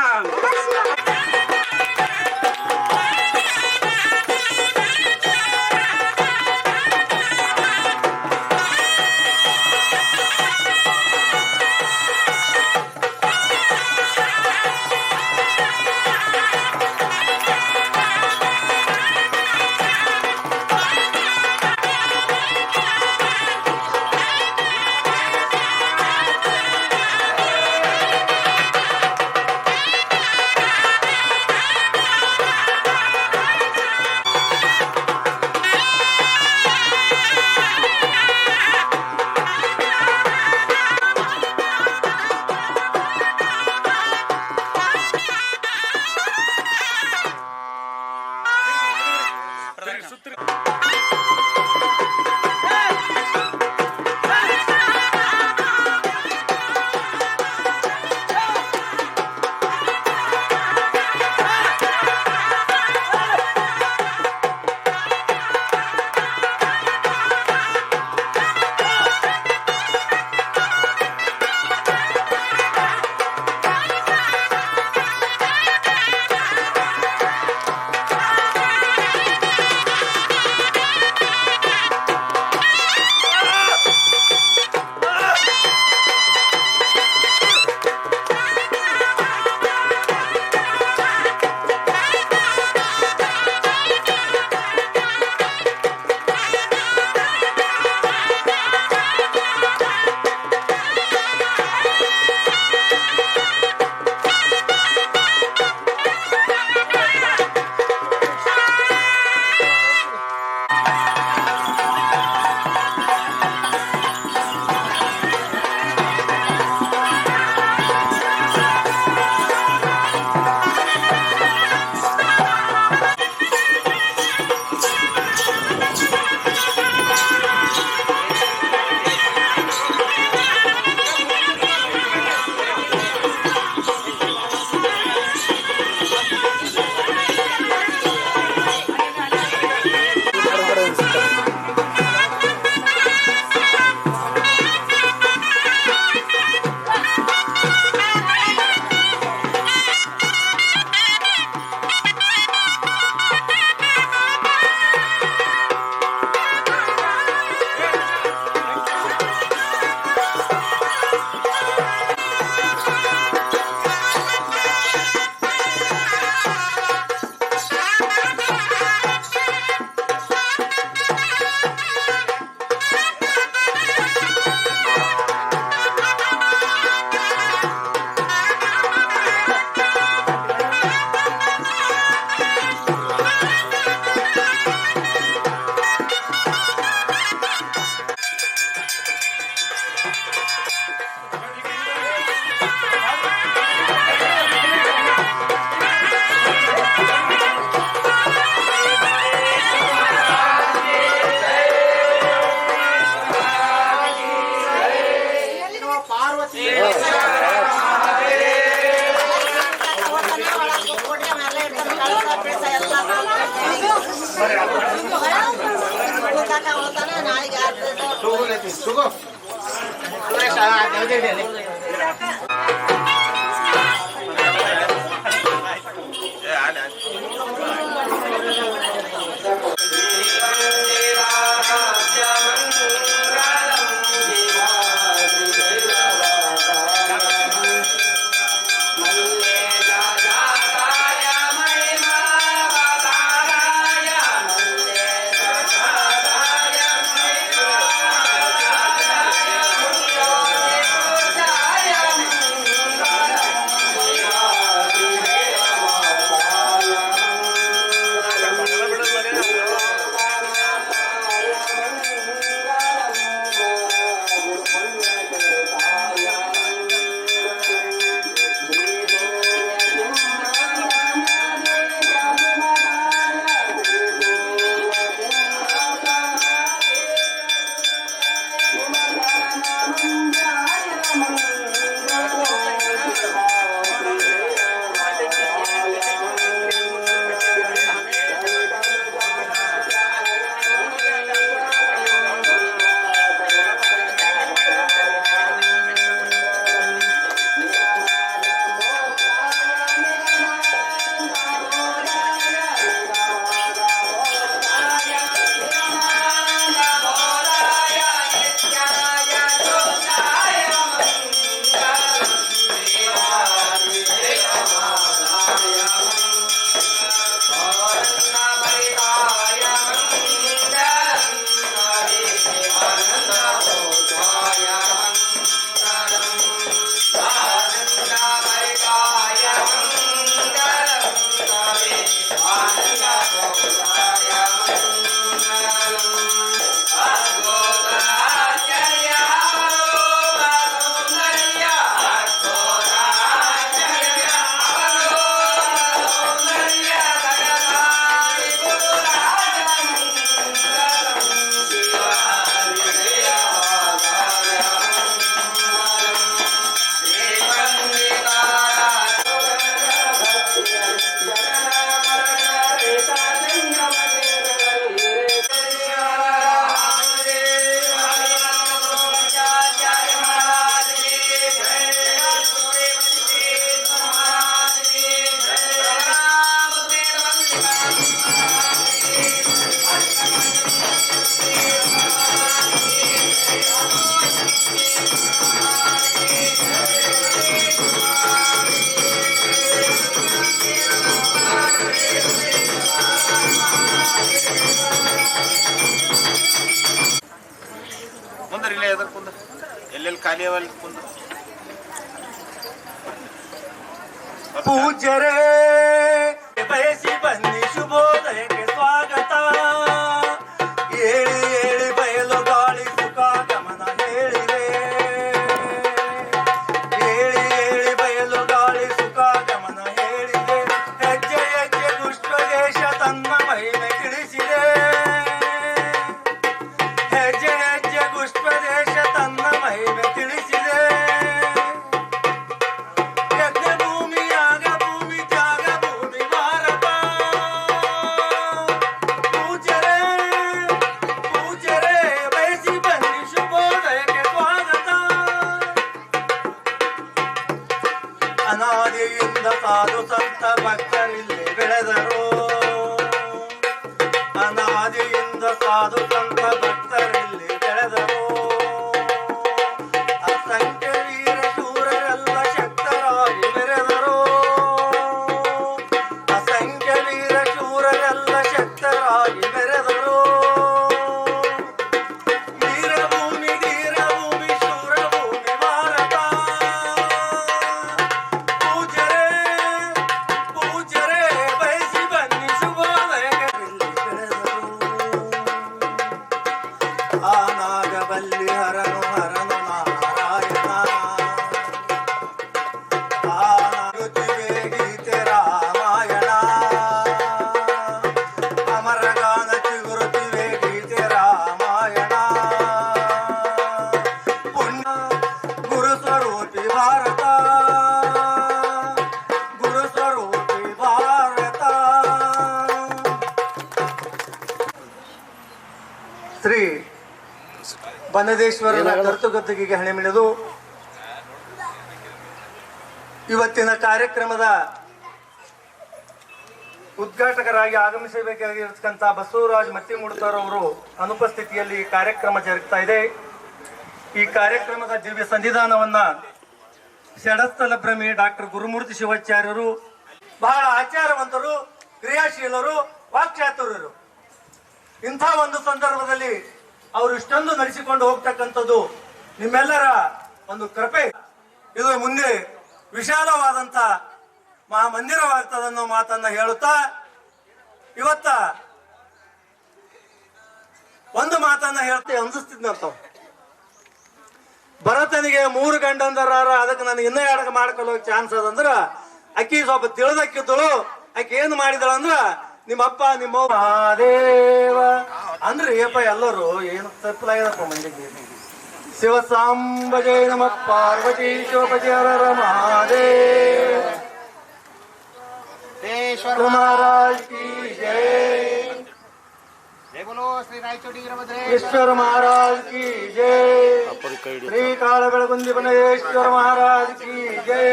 ಮುಂದರಿಲ್ಲ ಎದ್ರ ಕುಂದ ಎಲ್ಲೆಲ್ಲಿ ಖಾಲಿ ಅವಲ್ಲಿ ಕುಂದ ಪೂಜ್ಯರೇ ಬಯಸಿ ಬನ್ನಿ ಶುಭೋದಯಕ್ಕೆ ಸ್ವಾಗತ. ಏಳಿ ಏಳಿ ಬಯಲು ಗಾಳಿ ಸುಖ ಗಮನ ಹೇಳಿದೆ. ಏಳಿ ಏಳಿ ಬಯಲು ಗಾಳಿ ಸುಖ ಗಮನ ಹೇಳಿದೆ. ಹೆಜ್ಜೆ ಹೆಜ್ಜೆ ಪುಷ್ಪದೇಶ ತನ್ನ ಮಹಿಮೆ ತಿಳಿಸಿದೆ. ಹೆಜ್ಜೆ ಹೆಜ್ಜೆ ಪುಷ್ಪದೇಶ ತನ್ನ ಮಹಿಮೆ ತಿಳಿಸಿದೆ. ಅನಾದಿಯಿಂದ ಸಾಧು ಸಂತ ಭಕ್ತರಿಲ್ಲಿ ಬೆಳೆದರು. ಅನಾದಿಯಿಂದ ಸಾಧು ಸಂತ ಭಕ್ತರಿಲ್ಲಿ ಬೆಳೆದರು. ಅಸಂಖ್ಯ ವೀರ ಶೂರರೆಲ್ಲ ಶಕ್ತರಾಗಿ ಮೆರೆದರು. ಅಸಂಖ್ಯ ವೀರ ಶೂರರೆಲ್ಲ ಶಕ್ತರಾಗಿ ಮೆರೆದರು. ವೀರಭೂಮಿ ಧೀರಭೂಮಿ ಶೂರಭೂಮಿ ಭಾರತ. ಪೂಜ್ಯರೇ ಬಯಸಿ ಬನ್ನಿ ಶುಭೋದಯಕ್ಕೆ ಬೆಳೆದರು. ಆ ನಾಗಬಲ್ಲಿ ಹರನು ಹರನು ನಾರಾಯಣ. ಆ ನಾಗುತ್ತಿವೆ ಗೀತೆ ರಾಮಾಯಣ. ಅಮರಗಾನ ಚಿಗುರುತ್ತಿವೆ ಗೀತೆ ರಾಮಾಯಣ. ಪುಣ್ಯ ಗುರು ಸ್ವರೂಪಿ ಭಾರತ. ಗುರು ಸ್ವರೂಪಿ ಭಾರತ. ಶ್ರೀ ಬನ್ನದೇಶ್ವರನ ಕರ್ತುಗದ್ದುಗೆಗೆ ಹಣೆ ಮಿಡಿದು ಇವತ್ತಿನ ಕಾರ್ಯಕ್ರಮದ ಉದ್ಘಾಟಕರಾಗಿ ಆಗಮಿಸಬೇಕಾಗಿರತಕ್ಕಂಥ ಬಸವರಾಜ್ ಮತ್ತಿಮುಡ್ತಾರ್ ಅವರು ಅನುಪಸ್ಥಿತಿಯಲ್ಲಿ ಕಾರ್ಯಕ್ರಮ ಜರುಗ್ತಾ ಇದೆ. ಈ ಕಾರ್ಯಕ್ರಮದ ದಿವ್ಯ ಸನ್ನಿಧಾನವನ್ನ ಷಡಸ್ಥಲ ಭ್ರಮಿ ಡಾಕ್ಟರ್ ಗುರುಮೂರ್ತಿ ಶಿವಾಚಾರ್ಯರು, ಬಹಳ ಆಚಾರವಂತರು, ಕ್ರಿಯಾಶೀಲರು, ವಾಕ್ಚಾತುರ್ಯರು. ಇಂಥ ಒಂದು ಸಂದರ್ಭದಲ್ಲಿ ಅವರು ಇಷ್ಟೊಂದು ನಡೆಸಿಕೊಂಡು ಹೋಗ್ತಕ್ಕಂಥದ್ದು ನಿಮ್ಮೆಲ್ಲರ ಒಂದು ಕೃಪೆ. ಇದು ಮುಂದೆ ವಿಶಾಲವಾದಂಥ ಮಹಾಮಂದಿರವಾಗ್ತದನ್ನೋ ಮಾತನ್ನ ಹೇಳುತ್ತಾ ಇವತ್ತ ಒಂದು ಮಾತನ್ನ ಹೇಳ್ತೆ ಅಂದಿಸ್ತಿದ್ನಂತ. ಭರತನಿಗೆ 3 ಗಂಡಂದರಾರ, ಅದಕ್ಕೆ ನನಗೆ ಇನ್ನೂ 2 ಮಾಡ್ಕೊಳ್ಳೋಕೆ ಚಾನ್ಸ್ ಅದಂದ್ರ ಅಕ್ಕಿ ಸ್ವಲ್ಪ ತಿಳಿದಕ್ಕಿದ್ದಳು. ಆಕೆ ಏನು ಮಾಡಿದಳಂದ್ರ ನಿಮ್ಮಪ್ಪ ನಿಮ್ಮ ಮಹಾದೇವ ಅಂದ್ರಿ ಅಪ್ಪ ಎಲ್ಲರೂ ಏನು ತಪ್ಪಲಾಗ್ಯದಪ್ಪ ಮಂದಿಗೆ. ಶಿವ ಸಾಂಬ ಜಯ ನಮ ಪಾರ್ವತಿ ಶಿವಪತಿ ಹರ ಮಹಾದೇವ ಮಹಾರಾಜ್ ಕಿ ಜಯ. ಈಶ್ವರ ಮಹಾರಾಜ್ ಕಿ ಜಯ. ಶ್ರೀ ಕಾಳ ಬೆಳಗುಂದಿ ಬನೇಶ್ವರ ಮಹಾರಾಜ್ ಕಿ ಜಯ.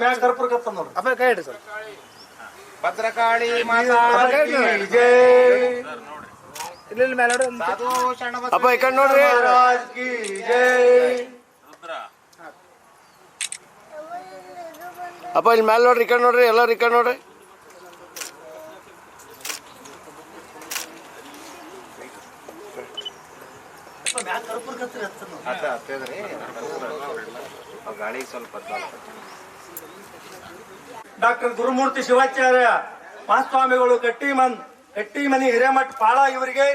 ಮ್ಯಾಗ ಕರ್ಪೂರ ಕತ್ತ ನೋಡ್ರಿ. ಭದ್ರಕಾಳಿ ಮಾತಾ ಜಯ. ಅಪ್ಪ ಈ ಕಡೆ ನೋಡ್ರಿ. ಮಹಾರಾಜ್ ಕಿ ಜಯ. ಅಪ್ಪ ಇಲ್ಲಿ ಮೇಲೆ ನೋಡ್ರಿ, ಈ ಕಡೆ ನೋಡ್ರಿ, ಎಲ್ಲರೂ ಈ ಕಡೆ ನೋಡ್ರಿ. ಮ್ಯಾಗ ಕರ್ಪೂರ ಕತ್ರಿ ಗಾಳಿ ಸ್ವಲ್ಪ ಡಾಕ್ಟರ್ ಗುರುಮೂರ್ತಿ ಶಿವಾಚಾರ್ಯ ಮಹಾಸ್ವಾಮಿಗಳು ಕಟ್ಟಿಮನಿ ಹಿರೇಮಠ ಪಾಳ ಇವರಿಗೆ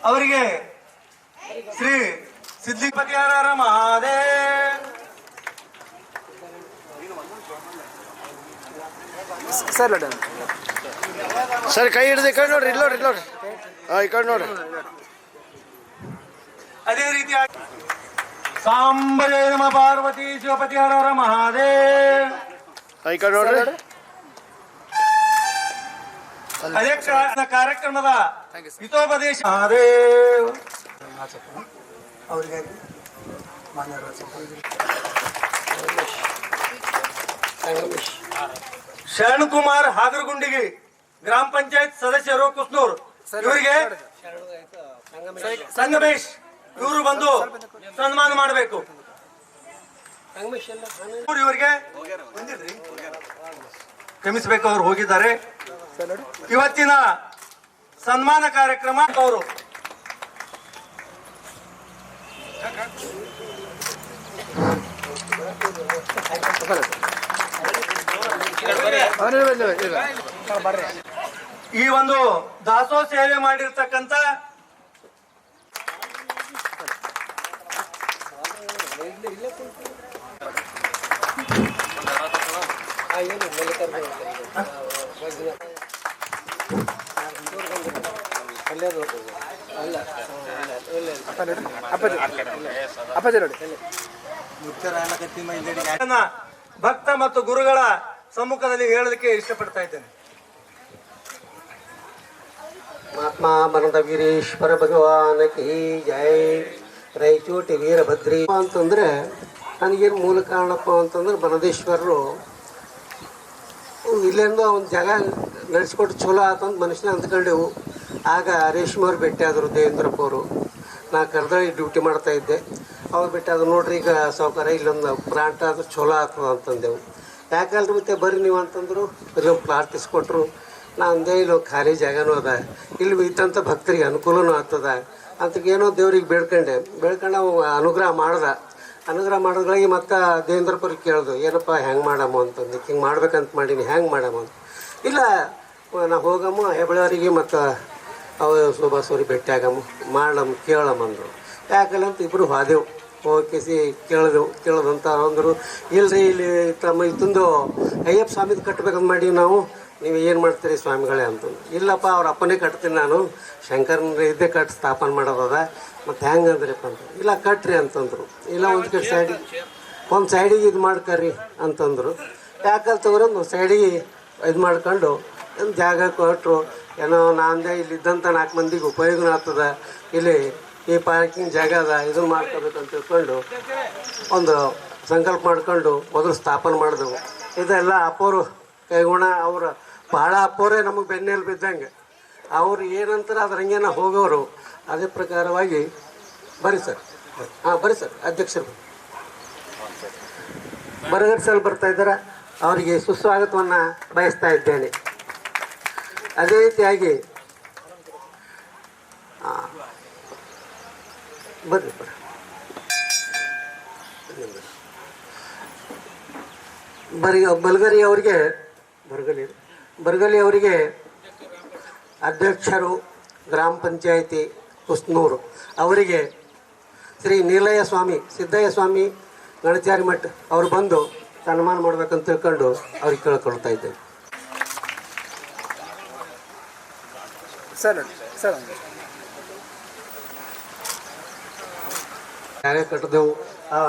ಅವರಿಗೆ ಶ್ರೀ ಸಿದ್ಧಿಪತಿಯಾರ ಮಹಾದೇವ್ ಸರ್ ಕೈ ಹಿಡಿದು ಈ ಕಡೆ ನೋಡ್ರಿ, ಇಲ್ಲಿ ನೋಡ್ರಿ, ನೋಡ್ರಿ. ಈ ಕಡೆ ನೋಡ್ರಿ. ಅದೇ ರೀತಿಯಾಗಿ ಸಾಂಬ ಜಯ ನಮ ಪಾರ್ವತಿ ಶಿವಪತಿ ಹರ ಮಹಾದೇವ್ ಈ ಕಡೆ ನೋಡ್ರಿ. ಅದೇ ಕಾರ್ಯಕ್ರಮದ ಹಿತೋಪದೇಶ ಮಹಾದೇವ್ ಅವರಿಗೆ ಶರಣಕುಮಾರ್ ಹಾಗರಗುಂಡಿಗೆ ಗ್ರಾಮ ಪಂಚಾಯತ್ ಸದಸ್ಯರು ಕುಸ್ನೂರ್ ಇವರಿಗೆ ಸಂಗಮೇಶ್ ಇವರು ಬಂದು ಸನ್ಮಾನ ಮಾಡಬೇಕು. ಇವರಿಗೆ ಕ್ಷಮಿಸಬೇಕು, ಅವರು ಹೋಗಿದ್ದಾರೆ. ಇವತ್ತಿನ ಸನ್ಮಾನ ಕಾರ್ಯಕ್ರಮ ಅವರು ಈ ಒಂದು ದಾಸೋಹ ಸೇವೆ ಮಾಡಿರ್ತಕ್ಕಂಥ ಭಕ್ತ ಮತ್ತು ಗುರುಗಳ ಸಮ್ಮುಖದಲ್ಲಿ ಹೇಳಲಿಕ್ಕೆ ಇಷ್ಟಪಡ್ತಾ ಇದ್ದೇನೆ. ಮಹಾತ್ಮ ಬನದ ವೀರೇಶ್ವರ ಭಗವಾನ ಕಿ ಜೈ. ರಾಯಚೋಟಿ ವೀರಭದ್ರಿ ಅಂತಂದ್ರೆ ನನಗೇನು ಮೂಲ ಕಾರಣಪ್ಪ ಅಂತಂದ್ರೆ ಬನದೇಶ್ವರರು ಇಲ್ಲಿಂದ ಒಂದು ಜಾಗ ನಡೆಸ್ಕೊಟ್ಟು ಚಲೋ ಆತಂತ ಮನುಷ್ಯನ ಅಂದ್ಕೊಂಡೆವು. ಆಗ ರೇಷ್ಮವ್ರು ಭೇಟಿ ಆದರು, ದೇವೇಂದ್ರಪ್ಪ ಅವರು. ನಾ ಕರ್ದಳ್ಳಿ ಡ್ಯೂಟಿ ಮಾಡ್ತಾಯಿದ್ದೆ. ಅವ್ರು ಭೇಟಿ ಆದ್ರು, ನೋಡ್ರಿ ಈಗ ಸಾವುಕಾರ ಇಲ್ಲೊಂದು ಪ್ಲಾಂಟ್ ಆದ್ರೆ ಚಲೋ ಆಗ್ತದೆ ಅಂತಂದೆವು. ಯಾಕಲ್ರಿ ಮತ್ತೆ ಬರ್ರಿ ನೀವು ಅಂತಂದರು. ಇಲ್ಲೊಂದು ಪ್ಲಾಟ್ ಇಸ್ಕೊಟ್ರು. ನಾ ಅಂದೆ ಇಲ್ಲೊಂದು ಖಾಲಿ ಜಾಗನೂ ಅದ, ಇಲ್ಲಿ ಇದ್ದಂಥ ಭಕ್ತರಿಗೆ ಅನುಕೂಲನೂ ಆಗ್ತದ ಅಂತ ಏನೋ ದೇವ್ರಿಗೆ ಬೇಡ್ಕೊಂಡು ಅವು ಅನುಗ್ರಹ ಮಾಡೋದ್ರಾಗಿ ಮತ್ತೆ ದೇವೇಂದ್ರಪ್ಪರಿಗೆ ಕೇಳ್ದು, ಏನಪ್ಪ ಹೆಂಗೆ ಮಾಡಮ್ಮ ಅಂತಂದು. ಹಿಂಗೆ ಮಾಡ್ಬೇಕಂತ ಮಾಡೀನಿ, ಹೆಂಗೆ ಮಾಡಮ್ಮ ಅಂತ. ಇಲ್ಲ ನಾ ಹೋಗಮ್ಮ ಹೆಬ್ಬಳವರಿಗೆ ಮತ್ತು ಅವ ಸುಭಾಸವ್ರಿಗೆ ಭೇಟಿ ಆಗಮ್ಮ, ಮಾಡಮ್ಮ, ಕೇಳಮ್ಮ ಅಂದರು. ಯಾಕಲ್ಲ ಅಂತ ಇಬ್ಬರು ಹೋದೆವು. ಹೋಗಿ ಕೇಳೋದಂತ ಅಂದರು. ಇಲ್ಲರಿ ಇಲ್ಲಿ ತಮ್ಮ ಇತ್ತಂದು ಅಯ್ಯಪ್ಪ ಸ್ವಾಮಿದು ಕಟ್ಬೇಕಂತ ಮಾಡೀವಿ ನಾವು, ನೀವು ಏನು ಮಾಡ್ತೀರಿ ಸ್ವಾಮಿಗಳೇ ಅಂತಂದು. ಇಲ್ಲಪ್ಪ ಅವ್ರ ಅಪ್ಪನೇ ಕಟ್ತೀನಿ ನಾನು, ಶಂಕರನ ಇದ್ದೇ ಕಟ್ ಸ್ಥಾಪನೆ ಮಾಡೋದದ, ಮತ್ತು ಹೆಂಗೆ ಅಂದ್ರಪ್ಪ ಅಂತ. ಇಲ್ಲ ಕಟ್ರಿ ಅಂತಂದರು. ಇಲ್ಲ ಒಂದು ಕಡೆ ಒಂದು ಸೈಡಿಗೆ ಇದು ಮಾಡ್ಕರ್ರಿ ಅಂತಂದರು. ಯಾಕಂತ ತಗೋರಿ ಒಂದು ಸೈಡಿಗೆ ಇದು ಮಾಡ್ಕೊಂಡು ಒಂದು ಜಾಗ ಕೊಟ್ಟರು. ಏನೋ ನಾಂದೆ ಇಲ್ಲಿದ್ದಂಥ 4 ಮಂದಿಗೆ ಉಪಯೋಗನೂ ಆಗ್ತದ, ಇಲ್ಲಿ ಈ ಪಾರ್ಕಿಂಗ್ ಜಾಗ ಅದ, ಇದನ್ನು ಮಾಡ್ಕೋಬೇಕಂತ ತಿಳ್ಕೊಂಡು ಒಂದು ಸಂಕಲ್ಪ ಮಾಡ್ಕೊಂಡು ಮೊದಲು ಸ್ಥಾಪನೆ ಮಾಡಿದೆವು. ಇದೆಲ್ಲ ಅಪ್ಪೋರು ಕೈಗುಣ, ಅವರು ಭಾಳ ಅಪ್ಪೋರೇ ನಮಗೆ ಬೆನ್ನೆಲ್ಲಿ ಬಿದ್ದಂಗೆ. ಅವ್ರು ಏನಂತಾರೆ ಅದ್ರ ಹಂಗೆ ಹೋಗೋರು. ಅದೇ ಪ್ರಕಾರವಾಗಿ ಬರ್ರಿ ಸರ್. ಬರ್ರಿ ಸರ್, ಅಧ್ಯಕ್ಷರು ಬರಗರ್ ಸಲ್ ಬರ್ತಾ ಇದ್ದಾರೆ. ಅವರಿಗೆ ಸುಸ್ವಾಗತವನ್ನು ಬಯಸ್ತಾ ಇದ್ದೇನೆ. ಅದೇ ರೀತಿಯಾಗಿ ಬರ್ರಿ ಬರಗಲಿ ಅವರಿಗೆ ಅಧ್ಯಕ್ಷರು ಗ್ರಾಮ ಪಂಚಾಯಿತಿ ಕುಸ್ನೂರು ಅವರಿಗೆ ಶ್ರೀ ನೀಲಯ್ಯ ಸ್ವಾಮಿ ಸಿದ್ದಯ್ಯ ಸ್ವಾಮಿ ಗಣಚಾರಿ ಮಠ ಅವರು ಬಂದು ಸನ್ಮಾನ ಮಾಡ್ಬೇಕಂತ ತಿಳ್ಕೊಂಡು ಅವ್ರಿಗೆ ಕೇಳ್ಕೊಳ್ತಾ ಇದ್ದೇವೆ. ಜಾಗ ಕಟ್ಟಿದೆವು.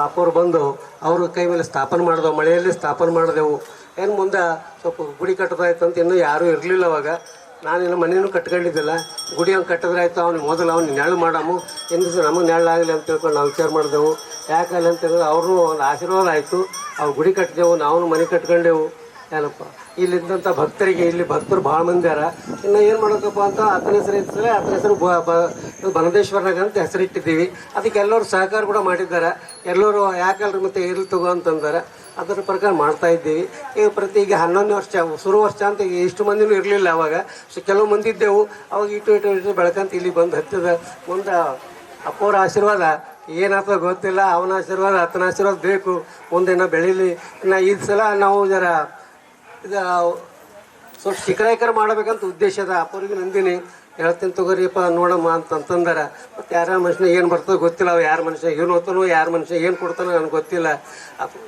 ಅಪ್ಪವ್ರು ಬಂದು ಅವರು ಕೈ ಮೇಲೆ ಸ್ಥಾಪನೆ ಮಾಡಿದೆವು, ಮಳೆಯಲ್ಲಿ ಸ್ಥಾಪನೆ ಮಾಡಿದೆವು. ಏನು ಮುಂದೆ ಸ್ವಲ್ಪ ಗುಡಿ ಕಟ್ಟೋದಾಯ್ತು ಅಂತ ಇನ್ನೂ ಯಾರೂ ಇರಲಿಲ್ಲ. ಅವಾಗ ನಾನಿನ್ನು ಮನೇನೂ ಕಟ್ಕೊಂಡಿದ್ದಿಲ್ಲ. ಗುಡಿ ಹಂಗೆ ಕಟ್ಟಿದ್ರೆ ಆಯಿತು, ಅವ್ನಿಗೆ ಮೊದಲು ಅವ್ನಿಗೆ ನೆರಳು ಮಾಡಾಮು, ಎಂದು ನಮಗೆ ನೆರಳಾಗಲಿ ಅಂತ ತಿಳ್ಕೊಂಡು ನಾವು ವಿಚಾರ ಮಾಡಿದೆವು. ಯಾಕಲ್ಲ ಅಂತಂದ್ರೆ ಅವ್ರನ್ನೂ ಒಂದು ಆಶೀರ್ವಾದ ಆಯಿತು. ಅವ್ರು ಗುಡಿ ಕಟ್ಟಿದೆವು, ನಾವು ಮನೆ ಕಟ್ಕೊಂಡೆವು. ಏನಪ್ಪ ಇಲ್ಲಿದ್ದಂಥ ಭಕ್ತರಿಗೆ, ಇಲ್ಲಿ ಭಕ್ತರು ಭಾಳ ಮಂದಿ ಅರ. ಇನ್ನು ಏನು ಮಾಡೋಕ್ಕಪ್ಪ ಅಂತ ಆತನ ಹೆಸರು ಇರ್ತದೆ, ಆತನ ಹೆಸರು ಬನದೇಶ್ವರನಾಗ ಅಂತ ಹೆಸರಿಟ್ಟಿದ್ದೀವಿ. ಅದಕ್ಕೆ ಎಲ್ಲರೂ ಸಹಕಾರ ಕೂಡ ಮಾಡಿದ್ದಾರೆ. ಎಲ್ಲರೂ ಯಾಕಲ್ರಿ ಮತ್ತೆ ಇರ್ಲಿ ತಗೋ ಅಂತಂದಾರೆ. ಅದರ ಪ್ರಕಾರ ಮಾಡ್ತಾ ಇದ್ದೀವಿ. ಈಗ ಈಗ 11 ವರ್ಷ ಶುರು ವರ್ಷ ಅಂತ ಇಷ್ಟು ಮಂದಿನೂ ಇರಲಿಲ್ಲ ಅವಾಗ. ಕೆಲವು ಮಂದಿ ಇದ್ದೆವು. ಅವಾಗ ಇಟ್ಟು ಬೆಳಕಂತ ಇಲ್ಲಿ ಬಂದು ಹತ್ತಿದ. ಮುಂದೆ ಅಪ್ಪವ್ರ ಆಶೀರ್ವಾದ ಏನಾಗ್ತದೆ ಗೊತ್ತಿಲ್ಲ. ಅವನ ಆಶೀರ್ವಾದ ಆತನ ಆಶೀರ್ವಾದ ಬೇಕು. ಮುಂದೆ ಬೆಳೀಲಿ. ಇನ್ನು ಈ ಸಲ ನಾವು ಜರ ಇದು ಸ್ವಲ್ಪ ಶಿಖರಾಯಕರ ಮಾಡಬೇಕಂತ ಉದ್ದೇಶ ಅದ. ಅಪ್ಪವ್ರಿಗೆ ನಂದಿನಿ ಹೇಳ್ತೀನಿ ತಗೋರಿಯಪ್ಪ ನೋಡಮ್ಮ ಅಂತಂದಾರ. ಮತ್ತು ಯಾರ ಮನುಷ್ಯನ ಏನು ಬರ್ತದೆ ಗೊತ್ತಿಲ್ಲ. ಅವು ಯಾರ ಮನುಷ್ಯ ಏನು ಹೋಗ್ತಾನೋ, ಯಾರ ಮನುಷ್ಯ ಏನು ಕೊಡ್ತಾನೋ ನನಗೆ ಗೊತ್ತಿಲ್ಲ.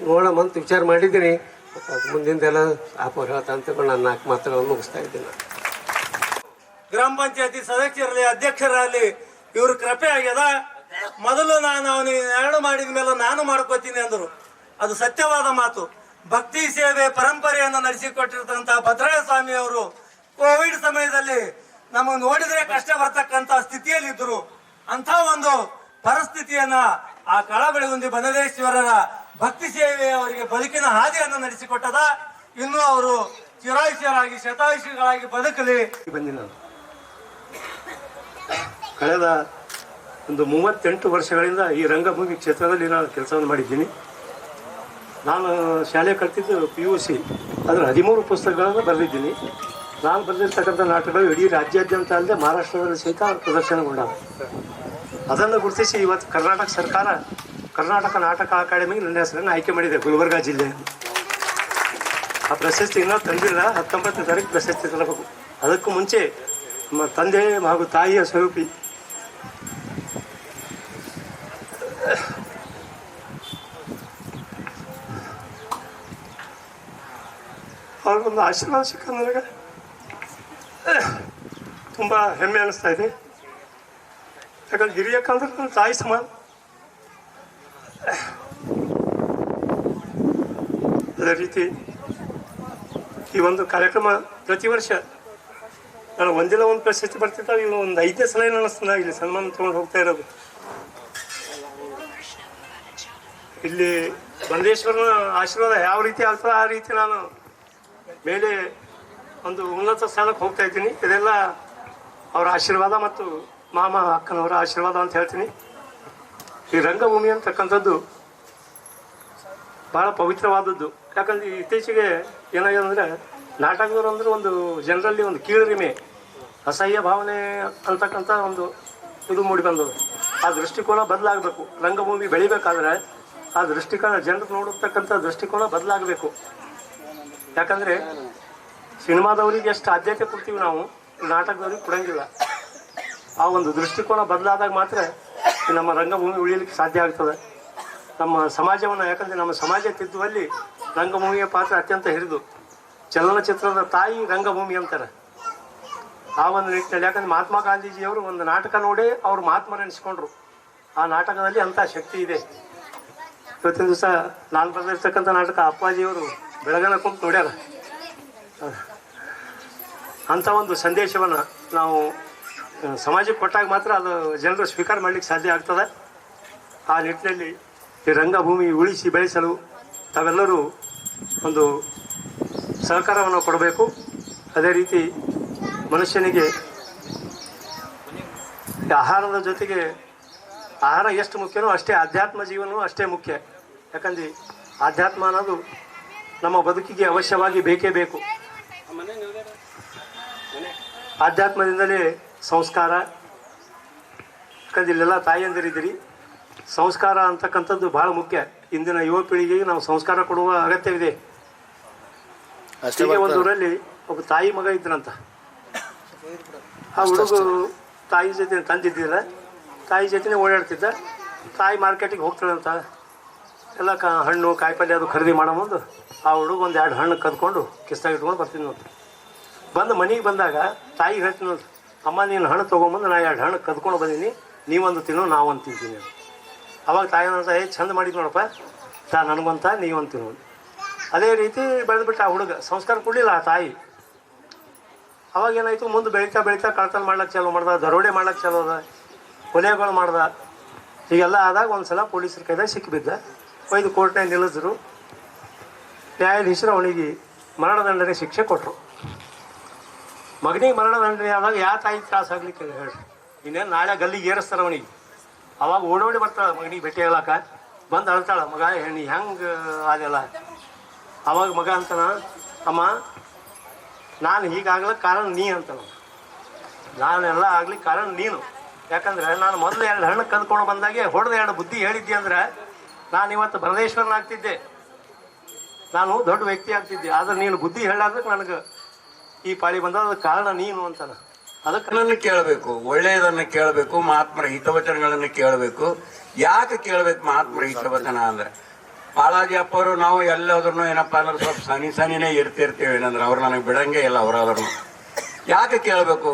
ನೋಡಮ್ಮ ಅಂತ ವಿಚಾರ ಮಾಡಿದ್ದೀನಿ. ಮತ್ತು ಅದು ಮುಂದಿಂದೆಲ್ಲ ಅಪ್ಪವ್ರು ಹೇಳ್ತಾ ಅಂತಕೊಂಡು ನಾನು 4 ಮಾತುಗಳನ್ನು ಮುಗಿಸ್ತಾ ಇದ್ದೀನಿ. ಗ್ರಾಮ ಪಂಚಾಯತಿ ಸದಸ್ಯರಲ್ಲಿ, ಅಧ್ಯಕ್ಷರಲ್ಲಿ ಇವ್ರ ಕೃಪೆ ಆಗ್ಯದ. ಮೊದಲು ನಾನು ಅವನಿಗೆ ನೆರಳು ಮಾಡಿದ ಮೇಲೆ ನಾನು ಮಾಡ್ಕೋತೀನಿ ಅಂದರು. ಅದು ಸತ್ಯವಾದ ಮಾತು. ಭಕ್ತಿ ಸೇವೆ ಪರಂಪರೆಯನ್ನು ನಡೆಸಿಕೊಟ್ಟಿರ್ತಕ್ಕಂಥ ಭದ್ರಯ್ಯ ಸ್ವಾಮಿ ಅವರು ಕೋವಿಡ್ ಸಮಯದಲ್ಲಿ ನಮಗೆ ನೋಡಿದ್ರೆ ಕಷ್ಟ ಬರ್ತಕ್ಕಂಥ ಸ್ಥಿತಿಯಲ್ಲಿದ್ದರು. ಅಂಥ ಒಂದು ಪರಿಸ್ಥಿತಿಯನ್ನ ಆ ಕಳಬೆಳಗುಂದಿ ಬನದೇಶ್ವರರ ಭಕ್ತಿ ಸೇವೆ ಅವರಿಗೆ ಬದುಕಿನ ಹಾದಿಯನ್ನು ನಡೆಸಿಕೊಟ್ಟದ. ಇನ್ನೂ ಅವರು ಚಿರಾಯುಷ್ಯರಾಗಿ ಶತಾಯುಷಿಗಳಾಗಿ ಬದುಕಲಿ. ಬಂದಿ ನಾನು ಕಳೆದ ಒಂದು 38 ವರ್ಷಗಳಿಂದ ಈ ರಂಗಭೂಮಿ ಕ್ಷೇತ್ರದಲ್ಲಿ ನಾನು ಕೆಲಸವನ್ನು ಮಾಡಿದ್ದೀನಿ. ನಾನು ಶಾಲೆ ಕಲ್ತಿದ್ದು PUC. ಅದರ 13 ಪುಸ್ತಕಗಳನ್ನು ಬರೆದಿದ್ದೀನಿ. ನಾನು ಬರೆದಿರ್ತಕ್ಕಂಥ ನಾಟಕಗಳು ಇಡೀ ರಾಜ್ಯಾದ್ಯಂತ ಅಲ್ಲದೆ ಮಹಾರಾಷ್ಟ್ರದಲ್ಲಿ ಸಹಿತ ಪ್ರದರ್ಶನಗೊಂಡವು. ಅದನ್ನು ಗುರುತಿಸಿ ಇವತ್ತು ಕರ್ನಾಟಕ ಸರ್ಕಾರ ಕರ್ನಾಟಕ ನಾಟಕ ಅಕಾಡೆಮಿಗೆ ನನ್ನ ಹೆಸರನ್ನು ಆಯ್ಕೆ ಮಾಡಿದೆ, ಗುಲ್ಬರ್ಗಾ ಜಿಲ್ಲೆಯಲ್ಲಿ. ಆ ಪ್ರಶಸ್ತಿ ಇನ್ನೂ ತಂದಿಲ್ಲ. 19ನೇ ತಾರೀಕು ಪ್ರಶಸ್ತಿ ತರಬೇಕು. ಅದಕ್ಕೂ ಮುಂಚೆ ನಮ್ಮ ತಂದೆ ಹಾಗೂ ತಾಯಿಯ ಸ್ವರೂಪಿ ಅವ್ರಿಗೊಂದು ಆಶೀರ್ವಾದ ಸಿಕ್ಕ ನನಗೆ ತುಂಬ ಹೆಮ್ಮೆ ಅನ್ನಿಸ್ತಾ ಇದೆ. ಯಾಕಂದ್ರೆ ಹಿರಿಯಕ್ಕಂದ್ರೆ ನನ್ನ ತಾಯಿ ಸಮಾನ. ಅದೇ ರೀತಿ ಈ ಒಂದು ಕಾರ್ಯಕ್ರಮ ಪ್ರತಿ ವರ್ಷ ನಾನು ಒಂದಿಲ್ಲ ಒಂದು ಪ್ರಶಸ್ತಿ ಬರ್ತಿದ್ದಾವೆ. ಇನ್ನು ಒಂದು 5ನೇ ಸಲ ಏನು ಅನ್ನಿಸ್ತಾನೆ ಇಲ್ಲಿ ಸನ್ಮಾನ ತೊಗೊಂಡು ಹೋಗ್ತಾ ಇರೋದು. ಇಲ್ಲಿ ಬಂದೇಶ್ವರನ ಆಶೀರ್ವಾದ ಯಾವ ರೀತಿ ಆಗ್ತದೆ ಆ ರೀತಿ ನಾನು ಮೇಲೆ ಒಂದು ಉನ್ನತ ಸ್ಥಾನಕ್ಕೆ ಹೋಗ್ತಾ ಇದ್ದೀನಿ. ಇದೆಲ್ಲ ಅವರ ಆಶೀರ್ವಾದ ಮತ್ತು ಮಾಮ ಅಕ್ಕನವರ ಆಶೀರ್ವಾದ ಅಂತ ಹೇಳ್ತೀನಿ. ಈ ರಂಗಭೂಮಿ ಅಂತಕ್ಕಂಥದ್ದು ಭಾಳ ಪವಿತ್ರವಾದದ್ದು. ಯಾಕಂದ್ರೆ ಇತ್ತೀಚೆಗೆ ಏನಾಗಿದೆ ಅಂದರೆ ನಾಟಕದವರು ಅಂದ್ರೆ ಒಂದು ಜನರಲ್ಲಿ ಒಂದು ಕೀಳರಿಮೆ, ಅಸಹ್ಯ ಭಾವನೆ ಅಂತಕ್ಕಂಥ ಒಂದು ಇದು ಮೂಡಿ ಬಂದದ್ದು. ಆ ದೃಷ್ಟಿಕೋನ ಬದಲಾಗಬೇಕು. ರಂಗಭೂಮಿ ಬೆಳಿಬೇಕಾದ್ರೆ ಆ ದೃಷ್ಟಿಕೋನ, ಜನರು ನೋಡಿರ್ತಕ್ಕಂಥ ದೃಷ್ಟಿಕೋನ ಬದಲಾಗಬೇಕು. ಯಾಕಂದರೆ ಸಿನಿಮಾದವರಿಗೆ ಎಷ್ಟು ಆದ್ಯತೆ ಕೊಡ್ತೀವಿ ನಾವು, ನಾಟಕದವ್ರಿಗೆ ಕೊಡೋಂಗಿಲ್ಲ. ಆ ಒಂದು ದೃಷ್ಟಿಕೋನ ಬದಲಾದಾಗ ಮಾತ್ರ ನಮ್ಮ ರಂಗಭೂಮಿ ಉಳಿಯಲಿಕ್ಕೆ ಸಾಧ್ಯ ಆಗ್ತದೆ. ನಮ್ಮ ಸಮಾಜವನ್ನು, ಯಾಕಂದರೆ ನಮ್ಮ ಸಮಾಜ ತಿದ್ದುವಲ್ಲಿ ರಂಗಭೂಮಿಯ ಪಾತ್ರ ಅತ್ಯಂತ ಹಿರಿದು. ಚಲನಚಿತ್ರದ ತಾಯಿ ರಂಗಭೂಮಿ ಅಂತಾರೆ. ಆ ಒಂದು ನಿಟ್ಟಿನಲ್ಲಿ, ಯಾಕಂದರೆ ಮಹಾತ್ಮ ಗಾಂಧೀಜಿಯವರು ಒಂದು ನಾಟಕ ನೋಡಿ ಅವರು ಮಹಾತ್ಮರೆನಿಸ್ಕೊಂಡ್ರು. ಆ ನಾಟಕದಲ್ಲಿ ಅಂಥ ಶಕ್ತಿ ಇದೆ. ಇವತ್ತಿನ ದಿವಸ ನಾನು ಬರೆದಿರ್ತಕ್ಕಂಥ ನಾಟಕ ಅಪ್ಪಾಜಿಯವರು ಬೆಳಗನ ಕುಂತು ನೋಡ್ಯಾರ. ಅಂಥ ಒಂದು ಸಂದೇಶವನ್ನು ನಾವು ಸಮಾಜಕ್ಕೆ ಕೊಟ್ಟಾಗ ಮಾತ್ರ ಅದು ಜನರು ಸ್ವೀಕಾರ ಮಾಡಲಿಕ್ಕೆ ಸಾಧ್ಯ ಆಗ್ತದೆ. ಆ ನಿಟ್ಟಿನಲ್ಲಿ ಈ ರಂಗಭೂಮಿ ಉಳಿಸಿ ಬೆಳೆಸಲು ತಾವೆಲ್ಲರೂ ಒಂದು ಸಹಕಾರವನ್ನು ಕೊಡಬೇಕು. ಅದೇ ರೀತಿ ಮನುಷ್ಯನಿಗೆ ಆಹಾರದ ಜೊತೆಗೆ ಆಹಾರ ಎಷ್ಟು ಮುಖ್ಯನೋ ಅಷ್ಟೇ ಆಧ್ಯಾತ್ಮ ಜೀವನವೂ ಅಷ್ಟೇ ಮುಖ್ಯ. ಯಾಕಂದ್ರೆ ಆಧ್ಯಾತ್ಮ ಅನ್ನೋದು ನಮ್ಮ ಬದುಕಿಗೆ ಅವಶ್ಯವಾಗಿ ಬೇಕೇ ಬೇಕು. ಆಧ್ಯಾತ್ಮದಿಂದಲೇ ಸಂಸ್ಕಾರ. ಯಾಕಂದ್ರೆ ಇಲ್ಲೆಲ್ಲ ತಾಯಿಯಂದಿರಿದ್ದೀರಿ, ಸಂಸ್ಕಾರ ಅಂತಕ್ಕಂಥದ್ದು ಬಹಳ ಮುಖ್ಯ. ಇಂದಿನ ಯುವ ಪೀಳಿಗೆಗೆ ನಾವು ಸಂಸ್ಕಾರ ಕೊಡುವ ಅಗತ್ಯವಿದೆ. ಹೀಗೆ ಒಂದು ಊರಲ್ಲಿ ಒಬ್ಬ ತಾಯಿ ಮಗ ಇದ್ರಂತ. ಆ ಹುಡುಗರು ತಾಯಿ ಜೊತೆ ತಂದಿದ್ದಿಲ್ಲ, ತಾಯಿ ಜೊತೆನೇ ಓಡಾಡ್ತಿದ್ದ. ತಾಯಿ ಮಾರ್ಕೆಟಿಗೆ ಹೋಗ್ತಾಳಂತ, ಎಲ್ಲ ಹಣ್ಣು ಕಾಯಿಪಲ್ಯ ಅದು ಖರೀದಿ ಮಾಡೋ ಮುಂದೆ ಆ ಹುಡುಗ ಒಂದು 2 ಹಣ್ಣು ಕದ್ಕೊಂಡು ಕಿಸ್ತಾಗ ಇಟ್ಕೊಂಡು ಬರ್ತೀನಿ ನೋಡ್ರಿ. ಬಂದು ಮನೆಗೆ ಬಂದಾಗ ತಾಯಿ ಹೇಳ್ತೀನಿ ನೋಡ್ರಿ, ಅಮ್ಮ ನೀನು ಹಣ್ಣು ತೊಗೊಂಬಂದು ನಾ 2 ಹಣ್ಣು ಕದ್ಕೊಂಡು ಬಂದೀನಿ, ನೀವೊಂದು ತಿನ್ನೋ ನಾವೊಂದು ತಿಂತೀನಿ ಅಂತ. ಅವಾಗ ತಾಯಿ ಅಂತ ಚಂದ ಮಾಡಿದ್ ನೋಡಪ್ಪ, ನನಗೊಂತ ನೀವೊಂದು ತಿನ್ನೋದು. ಅದೇ ರೀತಿ ಬೆಳೆದ್ಬಿಟ್ಟು ಆ ಹುಡುಗ ಸಂಸ್ಕಾರ ಕೊಡಲಿಲ್ಲ ಆ ತಾಯಿ. ಅವಾಗ ಏನಾಯಿತು, ಮುಂದೆ ಬೆಳೀತಾ ಬೆಳೀತಾ ಕಳ್ತನ ಮಾಡ್ಲಿಕ್ಕೆ ಚಾಲು ಮಾಡ್ದ, ದರೋಡೆ ಮಾಡ್ಲಿಕ್ಕೆ ಚಾಲು ಅದ, ಕೊಲೆಗಳು ಮಾಡ್ದ. ಹೀಗೆಲ್ಲ ಆದಾಗ ಒಂದು ಸಲ ಪೊಲೀಸರ ಕೈದಾಗ ಸಿಕ್ಕಿಬಿದ್ದ. ಒಯ್ದು ಕೋರ್ಟ್ನಾಗ ನಿಲ್ಲಿಸಿದ್ರು. ನ್ಯಾಯಾಧೀಶರು ಅವನಿಗೆ ಮರಣದಂಡನೆ ಶಿಕ್ಷೆ ಕೊಟ್ಟರು. ಮಗನಿಗೆ ಮರಣದಂಡನೆ ಆದಾಗ ಯಾವ ತಾಯಿ ತ್ರಾಸ ಆಗ್ಲಿಕ್ಕೆ ಹೇಳ್ರಿ, ಇನ್ನೇನು ನಾಳೆ ಗಲ್ಲಿಗೆ ಏರಿಸ್ತಾರೆ ಅವನಿಗೆ. ಅವಾಗ ಓಡೋಡಿ ಬರ್ತಾಳೆ ಮಗನಿಗೆ ಭೇಟಿ ಹೇಳಕ್ಕ. ಬಂದು ಅಳ್ತಾಳೆ, ಮಗ ನೀ ಹೆಂಗೆ ಅದೆಲ್ಲ. ಅವಾಗ ಮಗ ಅಂತಾನ, ಅಮ್ಮ ನಾನು ಹೀಗಾಗ್ಲಿಕ್ಕೆ ಕಾರಣ ನೀ ಅಂತಾನ. ನಾನೆಲ್ಲ ಆಗ್ಲಿಕ್ಕೆ ಕಾರಣ ನೀನು. ಯಾಕಂದ್ರೆ ನಾನು ಮೊದಲು 2 ಹಣ್ಣು ಕದ್ಕೊಂಡು ಬಂದಾಗೆ ಹೊಡೆದ 2 ಬುದ್ಧಿ ಹೇಳಿದ್ದೆ ಅಂದ್ರೆ ನಾನು ಇವತ್ತು ಬರದೇಶ್ವರನಾಗ್ತಿದ್ದೆ, ನಾನು ದೊಡ್ಡ ವ್ಯಕ್ತಿ ಆಗ್ತಿದ್ದೆ. ಆದ್ರೆ ನೀನು ಬುದ್ಧಿ ಹೇಳಾರ್ದಕ್ಕೆ ನನಗೆ ಈ ಪಾಳಿ ಬಂದ, ಅದಕ್ಕೆ ಕಾರಣ ನೀನು ಅಂತಾನ. ಅದಕ್ಕೆ ಕೇಳಬೇಕು, ಒಳ್ಳೆಯದನ್ನು ಕೇಳಬೇಕು, ಮಹಾತ್ಮರ ಹಿತವಚನಗಳನ್ನು ಕೇಳಬೇಕು. ಯಾಕೆ ಕೇಳಬೇಕು ಮಹಾತ್ಮರ ಹಿತವಚನ ಅಂದ್ರೆ, ಬಾಲಾಜಿ ಅಪ್ಪವರು ನಾವು ಎಲ್ಲಾದ್ರೂ ಏನಪ್ಪಾ ಅಂದ್ರೆ ಸ್ವಲ್ಪ ಸನಿನೇ ಇರ್ತಿರ್ತೇವೆ. ಏನಂದ್ರೆ ಅವ್ರು ನನಗೆ ಬಿಡಂಗೆ ಇಲ್ಲ. ಅವರಾದ್ರೂ ಯಾಕೆ ಕೇಳಬೇಕು?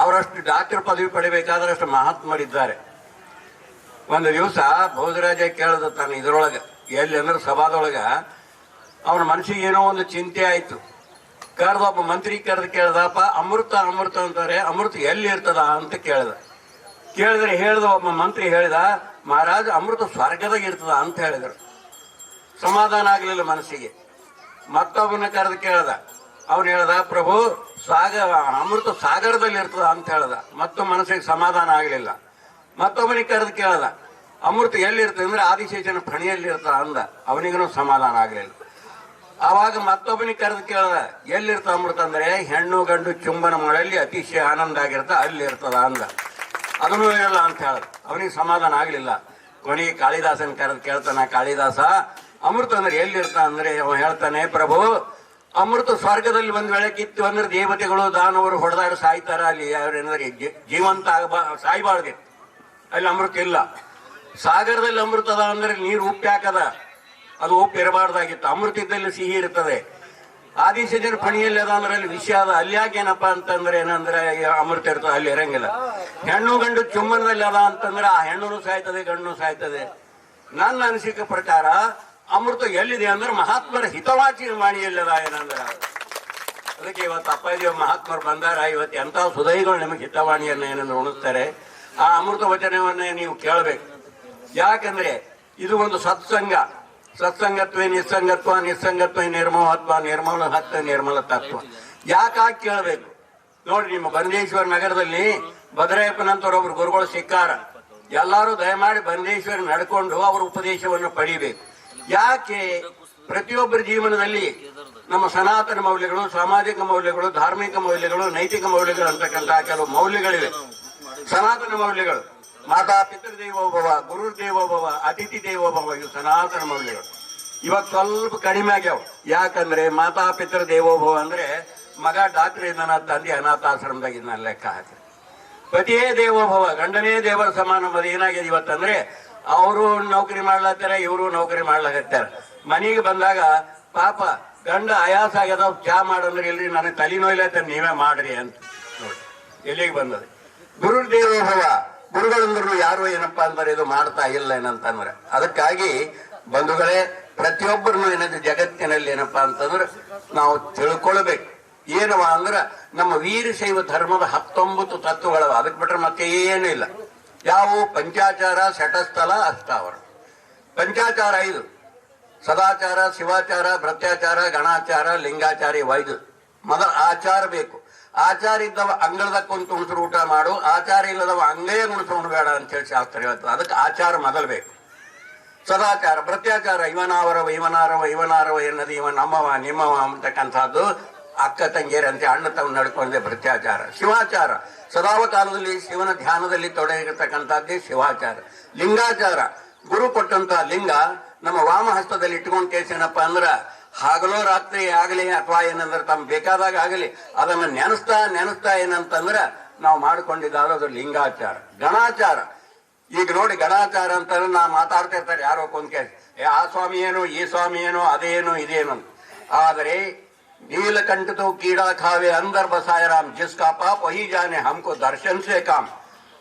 ಅವರಷ್ಟು ಡಾಕ್ಟರ್ ಪದವಿ ಪಡಿಬೇಕಾದ್ರೆ ಅಷ್ಟು ಮಹಾತ್ಮರಿದ್ದಾರೆ. ಒಂದು ದಿವಸ ಭೋಜರಾಜ ಕೇಳಿದ ತಾನು ಇದ್ರೊಳಗೆ, ಎಲ್ಲಿ ಅಂದ್ರೆ ಸಭಾದೊಳಗ ಅವನ ಮನಸ್ಸಿಗೆ ಏನೋ ಒಂದು ಚಿಂತೆ ಆಯ್ತು. ಕರೆದೊಬ್ಬ ಮಂತ್ರಿ ಕರೆದು ಕೇಳ್ದಪ್ಪ, ಅಮೃತ ಅಮೃತ ಅಂತಾರೆ, ಅಮೃತ ಎಲ್ಲಿ ಇರ್ತದ ಅಂತ ಕೇಳಿದ್ರೆ ಹೇಳಿದ ಒಬ್ಬ ಮಂತ್ರಿ ಹೇಳಿದ, ಮಹಾರಾಜ್ ಅಮೃತ ಸ್ವರ್ಗದಾಗ ಇರ್ತದ ಅಂತ ಹೇಳಿದ್ರು. ಸಮಾಧಾನ ಆಗ್ಲಿಲ್ಲ ಮನಸ್ಸಿಗೆ. ಮತ್ತೊಬ್ಬನ ಕರೆದು ಕೇಳ್ದ, ಅವನು ಹೇಳ್ದ, ಪ್ರಭು ಅಮೃತ ಸಾಗರದಲ್ಲಿ ಇರ್ತದ ಅಂತ ಹೇಳ್ದ. ಮತ್ತು ಮನಸ್ಸಿಗೆ ಸಮಾಧಾನ ಆಗ್ಲಿಲ್ಲ. ಮತ್ತೊಬ್ಬನಿಗೆ ಕರೆದು ಕೇಳ್ದ, ಅಮೃತ ಎಲ್ಲಿರ್ತದೆ ಅಂದ್ರೆ ಆದಿಶೇಷನ ಫಣಿಯಲ್ಲಿ ಇರ್ತದ ಅಂದ. ಅವನಿಗೂ ಸಮಾಧಾನ ಆಗ್ಲಿಲ್ಲ. ಆವಾಗ ಮತ್ತೊಬ್ಬನಿಗೆ ಕರೆದು ಕೇಳ್ದ, ಎಲ್ಲಿರ್ತ ಅಮೃತ ಅಂದ್ರೆ ಹೆಣ್ಣು ಗಂಡು ಚುಂಬನ ಮಾಡಲ್ಲಿ ಅತಿಶಯ ಆನಂದ ಆಗಿರ್ತ ಅಲ್ಲಿ ಇರ್ತದ ಅಂದ. ಅದನ್ನು ಹೇಳಲ್ಲ ಅಂತ ಹೇಳ್ದ. ಅವನಿಗೆ ಸಮಾಧಾನ ಆಗ್ಲಿಲ್ಲ. ಕೊನೆಗೆ ಕಾಳಿದಾಸನ ಕರೆದು ಕೇಳ್ತಾನ, ಕಾಳಿದಾಸ ಅಮೃತ ಅಂದ್ರೆ ಎಲ್ಲಿರ್ತ ಅಂದ್ರೆ ಅವ ಹೇಳ್ತಾನೆ, ಪ್ರಭು ಅಮೃತ ಸ್ವರ್ಗದಲ್ಲಿ ಒಂದ್ ವೇಳೆ ಕಿತ್ತು ಅಂದ್ರೆ ದೇವತೆಗಳು ದಾನವರು ಹೊಡೆದಾಡಿ ಸಾಯ್ತಾರ. ಅಲ್ಲಿ ಅವ್ರೇನಾದ್ರೆ ಜೀವಂತ ಸಾಯ್ಬಾರ್ದು, ಅಲ್ಲಿ ಅಮೃತ ಇಲ್ಲ. ಸಾಗರದಲ್ಲಿ ಅಮೃತ ಅದ ಅಂದ್ರೆ ನೀರು ಉಪ್ಪು ಹಾಕದ, ಅದು ಉಪ್ಪು ಇರಬಾರ್ದಾಗಿತ್ತು. ಅಮೃತ ಇದ್ದಲ್ಲಿ ಸಿಹಿ ಇರ್ತದೆ. ಆದಿಶೇಷನ ಫಣಿಯಲ್ಲಿ ಅದ ಅಂದ್ರೆ ಅಲ್ಲಿ ವಿಷಯ ಅದ. ಅಲ್ಲಿ ಯಾಕೇನಪ್ಪ ಅಂತಂದ್ರೆ ಏನಂದ್ರೆ ಅಮೃತ ಇರ್ತದೆ, ಅಲ್ಲಿ ಇರಂಗಿಲ್ಲ. ಹೆಣ್ಣು ಗಂಡು ಚುಂಬನದಲ್ಲಿ ಅದ ಅಂತಂದ್ರೆ ಆ ಹೆಣ್ಣು ಸಾಯ್ತದೆ, ಗಂಡು ಸಾಯ್ತದೆ. ನನ್ನ ಅನಿಸಿಕೆ ಪ್ರಕಾರ ಅಮೃತ ಎಲ್ಲಿದೆ ಅಂದ್ರೆ ಮಹಾತ್ಮರ ಹಿತವಾಚಿ ವಾಣಿಯಲ್ಲದ. ಏನಂದ್ರ ಅದಕ್ಕೆ ಇವತ್ತು ಅಪ್ಪಾಜಿ ಮಹಾತ್ಮರು ಬಂದಾರ. ಇವತ್ತು ಎಂಥ ಸುದೈಗಳು ನಿಮಗೆ ಹಿತವಾಣಿಯನ್ನ ಏನಂದ್ರೆ ಉಣಿಸ್ತಾರೆ. ಆ ಅಮೃತ ವಚನವನ್ನೇ ನೀವು ಕೇಳಬೇಕು. ಯಾಕಂದ್ರೆ ಇದು ಒಂದು ಸತ್ಸಂಗ. ಸತ್ಸಂಗತ್ವೇ ನಿಸ್ಸಂಗತ್ವ, ನಿಸ್ಸಂಗತ್ವ ನಿರ್ಮಲತ್ವ, ನಿರ್ಮಲ ಹತ್ತ ನಿರ್ಮಲ ತತ್ವ. ಯಾಕಾಗಿ ಕೇಳಬೇಕು ನೋಡ್ರಿ. ನಿಮ್ಮ ಬನದೇಶ್ವರ ನಗರದಲ್ಲಿ ಭದ್ರಯ್ಯಪ್ಪನಂತವ್ರು ಒಬ್ರು ಗುರುಗಳು ಸಿಕ್ಕಾರ. ಎಲ್ಲರೂ ದಯಮಾಡಿ ಬನದೇಶ್ವರ ನಡ್ಕೊಂಡು ಅವ್ರ ಉಪದೇಶವನ್ನು ಪಡಿಬೇಕು. ಯಾಕೆ? ಪ್ರತಿಯೊಬ್ಬರ ಜೀವನದಲ್ಲಿ ನಮ್ಮ ಸನಾತನ ಮೌಲ್ಯಗಳು, ಸಾಮಾಜಿಕ ಮೌಲ್ಯಗಳು, ಧಾರ್ಮಿಕ ಮೌಲ್ಯಗಳು, ನೈತಿಕ ಮೌಲ್ಯಗಳು ಅಂತಕ್ಕಂಥ ಕೆಲವು ಮೌಲ್ಯಗಳಿವೆ. ಸನಾತನ ಮೌಲ್ಯಗಳು ಮಾತಾ ಪಿತೃದೇವೋಭವ, ಗುರುದೇವೋಭವ, ಅತಿಥಿ ದೇವೋಭವ, ಇವು ಸನಾತನ ಮೌಲ್ಯಗಳು. ಇವತ್ತು ಸ್ವಲ್ಪ ಕಡಿಮೆ ಆಗ್ಯಾವ. ಯಾಕಂದ್ರೆ ಮಾತಾ ಪಿತೃ ದೇವೋಭವ ಅಂದ್ರೆ ಮಗ ಡಾಕ್ಟರ್ ಇದ್ದಾನ, ತಂದೆ ಅನಾಥಾಶ್ರಮದಾಗಿದ್ದ ಲೆಕ್ಕ ಹಾಕಿ. ಪತಿಯೇ ದೇವೋಭವ, ಗಂಡನೇ ದೇವರ ಸಮಾನ. ಅದು ಏನಾಗಿದೆ ಇವತ್ತಂದ್ರೆ ಅವರು ನೌಕರಿ ಮಾಡ್ಲತ್ತಾರ, ಇವರು ನೌಕರಿ ಮಾಡ್ಲಾಕತ್ತಾರ. ಮನೆಗೆ ಬಂದಾಗ ಪಾಪ ಗಂಡ ಆಯಾಸ ಆಗ್ಯದ, ಚಾ ಮಾಡಂದ್ರೆ ಇಲ್ರಿ ನನಗೆ ತಲೆ ನೋಯ್ಲತ್ತ, ನೀವೇ ಮಾಡ್ರಿ ಅಂತ ನೋಡಿ ಎಲ್ಲಿಗೆ ಬಂದದ. ಗುರು ದೇವೋಭವ, ಗುರುಗಳಂದ್ರು ಯಾರು ಏನಪ್ಪಾ ಅಂದ್ರೆ ಇದು ಮಾಡ್ತಾ ಇಲ್ಲ ಏನಂತಂದ್ರೆ. ಅದಕ್ಕಾಗಿ ಬಂಧುಗಳೇ, ಪ್ರತಿಯೊಬ್ಬರನ್ನು ಏನಂದ್ರೆ ಜಗತ್ತಿನಲ್ಲಿ ಏನಪ್ಪಾ ಅಂತಂದ್ರೆ ನಾವು ತಿಳ್ಕೊಳ್ಬೇಕು. ಏನವ ಅಂದ್ರ ನಮ್ಮ ವೀರಶೈವ ಧರ್ಮದ 19 ತತ್ವಗಳವ. ಅದಕ್ಕೆ ಬಿಟ್ರೆ ಮತ್ತೆ ಏನೂ ಇಲ್ಲ. ಯಾವುವು? ಪಂಚಾಚಾರ, ಶಟಸ್ಥಲ, ಅಷ್ಟಾವರಣ. ಪಂಚಾಚಾರ 5: ಸದಾಚಾರ, ಶಿವಾಚಾರ, ಭೃತ್ಯಾಚಾರ, ಗಣಾಚಾರ, ಲಿಂಗಾಚಾರ. 5 ಮೊದಲ ಆಚಾರ ಬೇಕು. ಆಚಾರ ಇದ್ದವ ಅಂಗಳದಾಗ ಕುಂತು ಉಣಸರು ಊಟ ಮಾಡು, ಆಚಾರ ಇಲ್ಲದವ ಅಂಗೇ ಉಣಸು ಉಣಬೇಡ ಅಂತೇಳಿ ಶಾಸ್ತ್ರ ಹೇಳ್ತದೆ. ಅದಕ್ಕೆ ಆಚಾರ ಮೊದಲು ಬೇಕು. ಸದಾಚಾರ, ಭೃತ್ಯಾಚಾರ, ಇವನಾರವ ಎನ್ನದು ಇವ ನಮ್ಮವ ನಿಮ್ಮವ ಅಂತಕ್ಕಂಥದ್ದು. ಅಕ್ಕ ತಂಗಿಯರಂತೆ ಅಣ್ಣ ತಮ್ಮ ನಡ್ಕೊಂಡೆ ಭೃತ್ಯಾಚಾರ. ಶಿವಾಚಾರ, ಸದಾವ ಕಾಲದಲ್ಲಿ ಶಿವನ ಧ್ಯಾನದಲ್ಲಿ ತೊಡಗಿರತಕ್ಕಂಥದ್ದೇ ಶಿವಾಚಾರ. ಲಿಂಗಾಚಾರ, ಗುರು ಕೊಟ್ಟಂತ ಲಿಂಗ ನಮ್ಮ ವಾಮಹಸ್ತದಲ್ಲಿ ಇಟ್ಕೊಂಡ್ ಕೇಸೇನಪ್ಪ ಅಂದ್ರ ಹಗಲೋ ರಾತ್ರಿ ಆಗಲಿ ಅಥವಾ ಏನಂದ್ರೆ ತಮ್ಮ ಬೇಕಾದಾಗ ಆಗಲಿ ಅದನ್ನ ನೆನೆಸ್ತಾ ಏನಂತಂದ್ರ ನಾವು ಮಾಡ್ಕೊಂಡಿದ್ದಾದ್ರೆ ಅದು ಲಿಂಗಾಚಾರ. ಗಣಾಚಾರ, ಈಗ ನೋಡಿ ಗಣಾಚಾರ ಅಂತಂದ್ರೆ ನಾ ಮಾತಾಡ್ತಾ ಇರ್ತಾರೆ ಯಾರೋ ಕೊಂದ್ ಕೇಳಿ, ಆ ಸ್ವಾಮಿ ಏನು, ಈ ಸ್ವಾಮಿ ಏನು, ಅದೇನು ಇದೇನು. ಆದರೆ नीलकंठ तो कीड़ा खावे अंदर बसाए राम, जिसका पाप वही जाने हमको दर्शन से काम.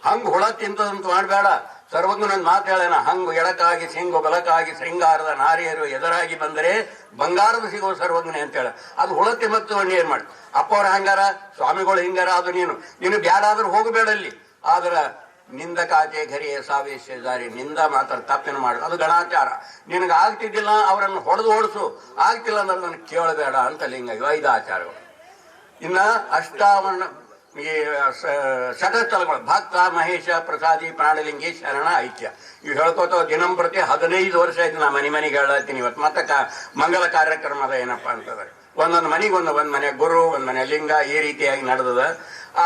ಹಂಗ ಹುಳ ತಿಂತದಂತ ಮಾಡಬೇಡ. ಸರ್ವಜ್ಞನ ಮಾತು ಹೇಳೋಣ, ಹಂಗು ಎಡಕಾಗಿ ಸಿಂಗು ಬಲಕಾಗಿ ಶೃಂಗಾರದ ನಾರಿಯರು ಎದುರಾಗಿ ಬಂದರೆ ಬಂಗಾರದ ಸಿಗೋ ಸರ್ವಜ್ಞನೆ ಅಂತ ಹೇಳ. ಅದು ಹುಳ ತಿಮ್ಮತ್ತು ಏನ್ ಮಾಡಿ ಅಪ್ಪವ್ರ ಹಂಗಾರ, ಸ್ವಾಮಿಗಳು ಹಿಂಗಾರ, ಅದು ನೀನು ಬ್ಯಾಡಾದ್ರೂ ಹೋಗಬೇಡಲ್ಲಿ. ಆದ್ರ ನಿಂದ ಕಾಚೆ ಘರಿಯೇ ಸಾವೇಶ ದಾರಿ, ನಿಂದ ಮಾತ್ರ ತಪ್ಪೇನು ಮಾಡು, ಅದು ಗಣಾಚಾರ. ನಿನಗೆ ಆಗ್ತಿದ್ದಿಲ್ಲ ಅವರನ್ನು ಹೊಡೆದು ಓಡಿಸು, ಆಗ್ತಿಲ್ಲ ಅಂದ್ರೆ ನನಗೆ ಕೇಳಬೇಡ ಅಂತ ಲಿಂಗ. 5 ಆಚಾರಗಳು. ಇನ್ನ ಅಷ್ಟಾವರಣ ಈ ಶಟಸ್ಥಲಗಳು: ಭಕ್ತ, ಮಹೇಶ, ಪ್ರಸಾದಿ, ಪ್ರಾಣಲಿಂಗಿ, ಶರಣ, ಐಕ್ಯ. ಇವು ಹೇಳ್ಕೋತ ದಿನಂಪ್ರತಿ 15 ವರ್ಷ ಆಯ್ತು ನಾ ಮನೆಗೆ ಹೇಳತ್ತೀನಿ. ಇವತ್ತು ಮತ್ತೆ ಮಂಗಲ ಕಾರ್ಯಕ್ರಮದ ಏನಪ್ಪಾ ಅಂತಂದ್ರೆ ಒಂದೊಂದು ಮನೆಗೆ ಒಂದ್ ಮನೆ ಗುರು, ಒಂದ್ ಮನೆ ಲಿಂಗ, ಈ ರೀತಿಯಾಗಿ ನಡೆದದ.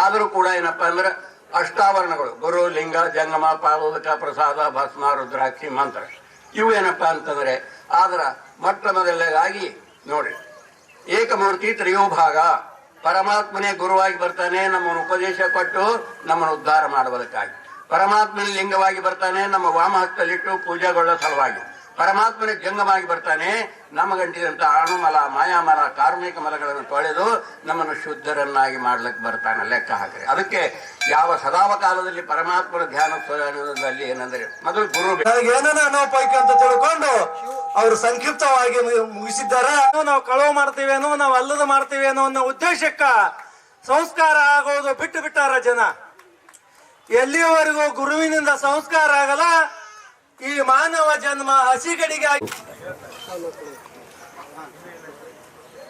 ಆದ್ರೂ ಕೂಡ ಏನಪ್ಪಾ ಅಂದ್ರೆ ಅಷ್ಟಾವರಣಗಳು: ಗುರು, ಲಿಂಗ, ಜಂಗಮ, ಪಾದೋದಕ, ಪ್ರಸಾದ, ಭಸ್ಮ, ರುದ್ರಾಕ್ಷಿ, ಮಂತ್ರ. ಇವು ಏನಪ್ಪಾ ಅಂತಂದ್ರೆ ಆದ್ರ ಮೊಟ್ಟ ಮೊದಲನೇದಾಗಿ ನೋಡ್ರಿ, ಏಕಮೂರ್ತಿ ತ್ರಯೋಭಾಗ. ಪರಮಾತ್ಮನೇ ಗುರುವಾಗಿ ಬರ್ತಾನೆ ನಮ್ಮನ್ನು ಉಪದೇಶ ಕೊಟ್ಟು ನಮ್ಮನ್ನು ಉದ್ಧಾರ ಮಾಡುವುದಕ್ಕಾಗಿ. ಪರಮಾತ್ಮನೇ ಲಿಂಗವಾಗಿ ಬರ್ತಾನೆ ನಮ್ಮ ವಾಮಹಸ್ತಲ್ಲಿಟ್ಟು ಪೂಜೆಗೊಳ್ಳೋ ಸಲುವಾಗಿ. ಪರಮಾತ್ಮನೇ ಜಂಗಮಾಗಿ ಬರ್ತಾನೆ ನಮಗಂಟಿದಂತ ಅಣುಮಲ, ಮಾಯಾಮಲ, ಕಾರ್ಮಿಕ ಮಲಗಳನ್ನು ತೊಳೆದು ನಮ್ಮನ್ನು ಶುದ್ಧರನ್ನಾಗಿ ಮಾಡ್ಲಿಕ್ಕೆ ಬರ್ತಾನೆ. ಲೆಕ್ಕ ಹಾಕ್ರಿ. ಅದಕ್ಕೆ ಯಾವ ಸದಾವ ಕಾಲದಲ್ಲಿ ಪರಮಾತ್ಮನ ಧ್ಯಾನದಲ್ಲಿ ಏನಂದ್ರೆ ಮೊದಲು ಗುರು ಏನೇನ ಅನೋಪೈಕಿ ಅಂತ ತಿಳ್ಕೊಂಡು ಅವರು ಸಂಕ್ಷಿಪ್ತವಾಗಿ ಮುಗಿಸಿದ್ದಾರೆ. ನಾವು ಕಳವು ಮಾಡ್ತೀವೇನೋ, ನಾವು ಅಲ್ಲದ ಮಾಡ್ತೀವೇನೋ ಅನ್ನೋ ಉದ್ದೇಶಕ್ಕ ಸಂಸ್ಕಾರ ಆಗೋದು ಬಿಟ್ಟು ಬಿಟ್ಟಾರ ಜನ. ಎಲ್ಲಿಯವರೆಗೂ ಗುರುವಿನಿಂದ ಸಂಸ್ಕಾರ ಆಗಲ್ಲ, ಈ ಮಾನವ ಜನ್ಮ ಹಸಿಗಡಿಗಾಗಿ.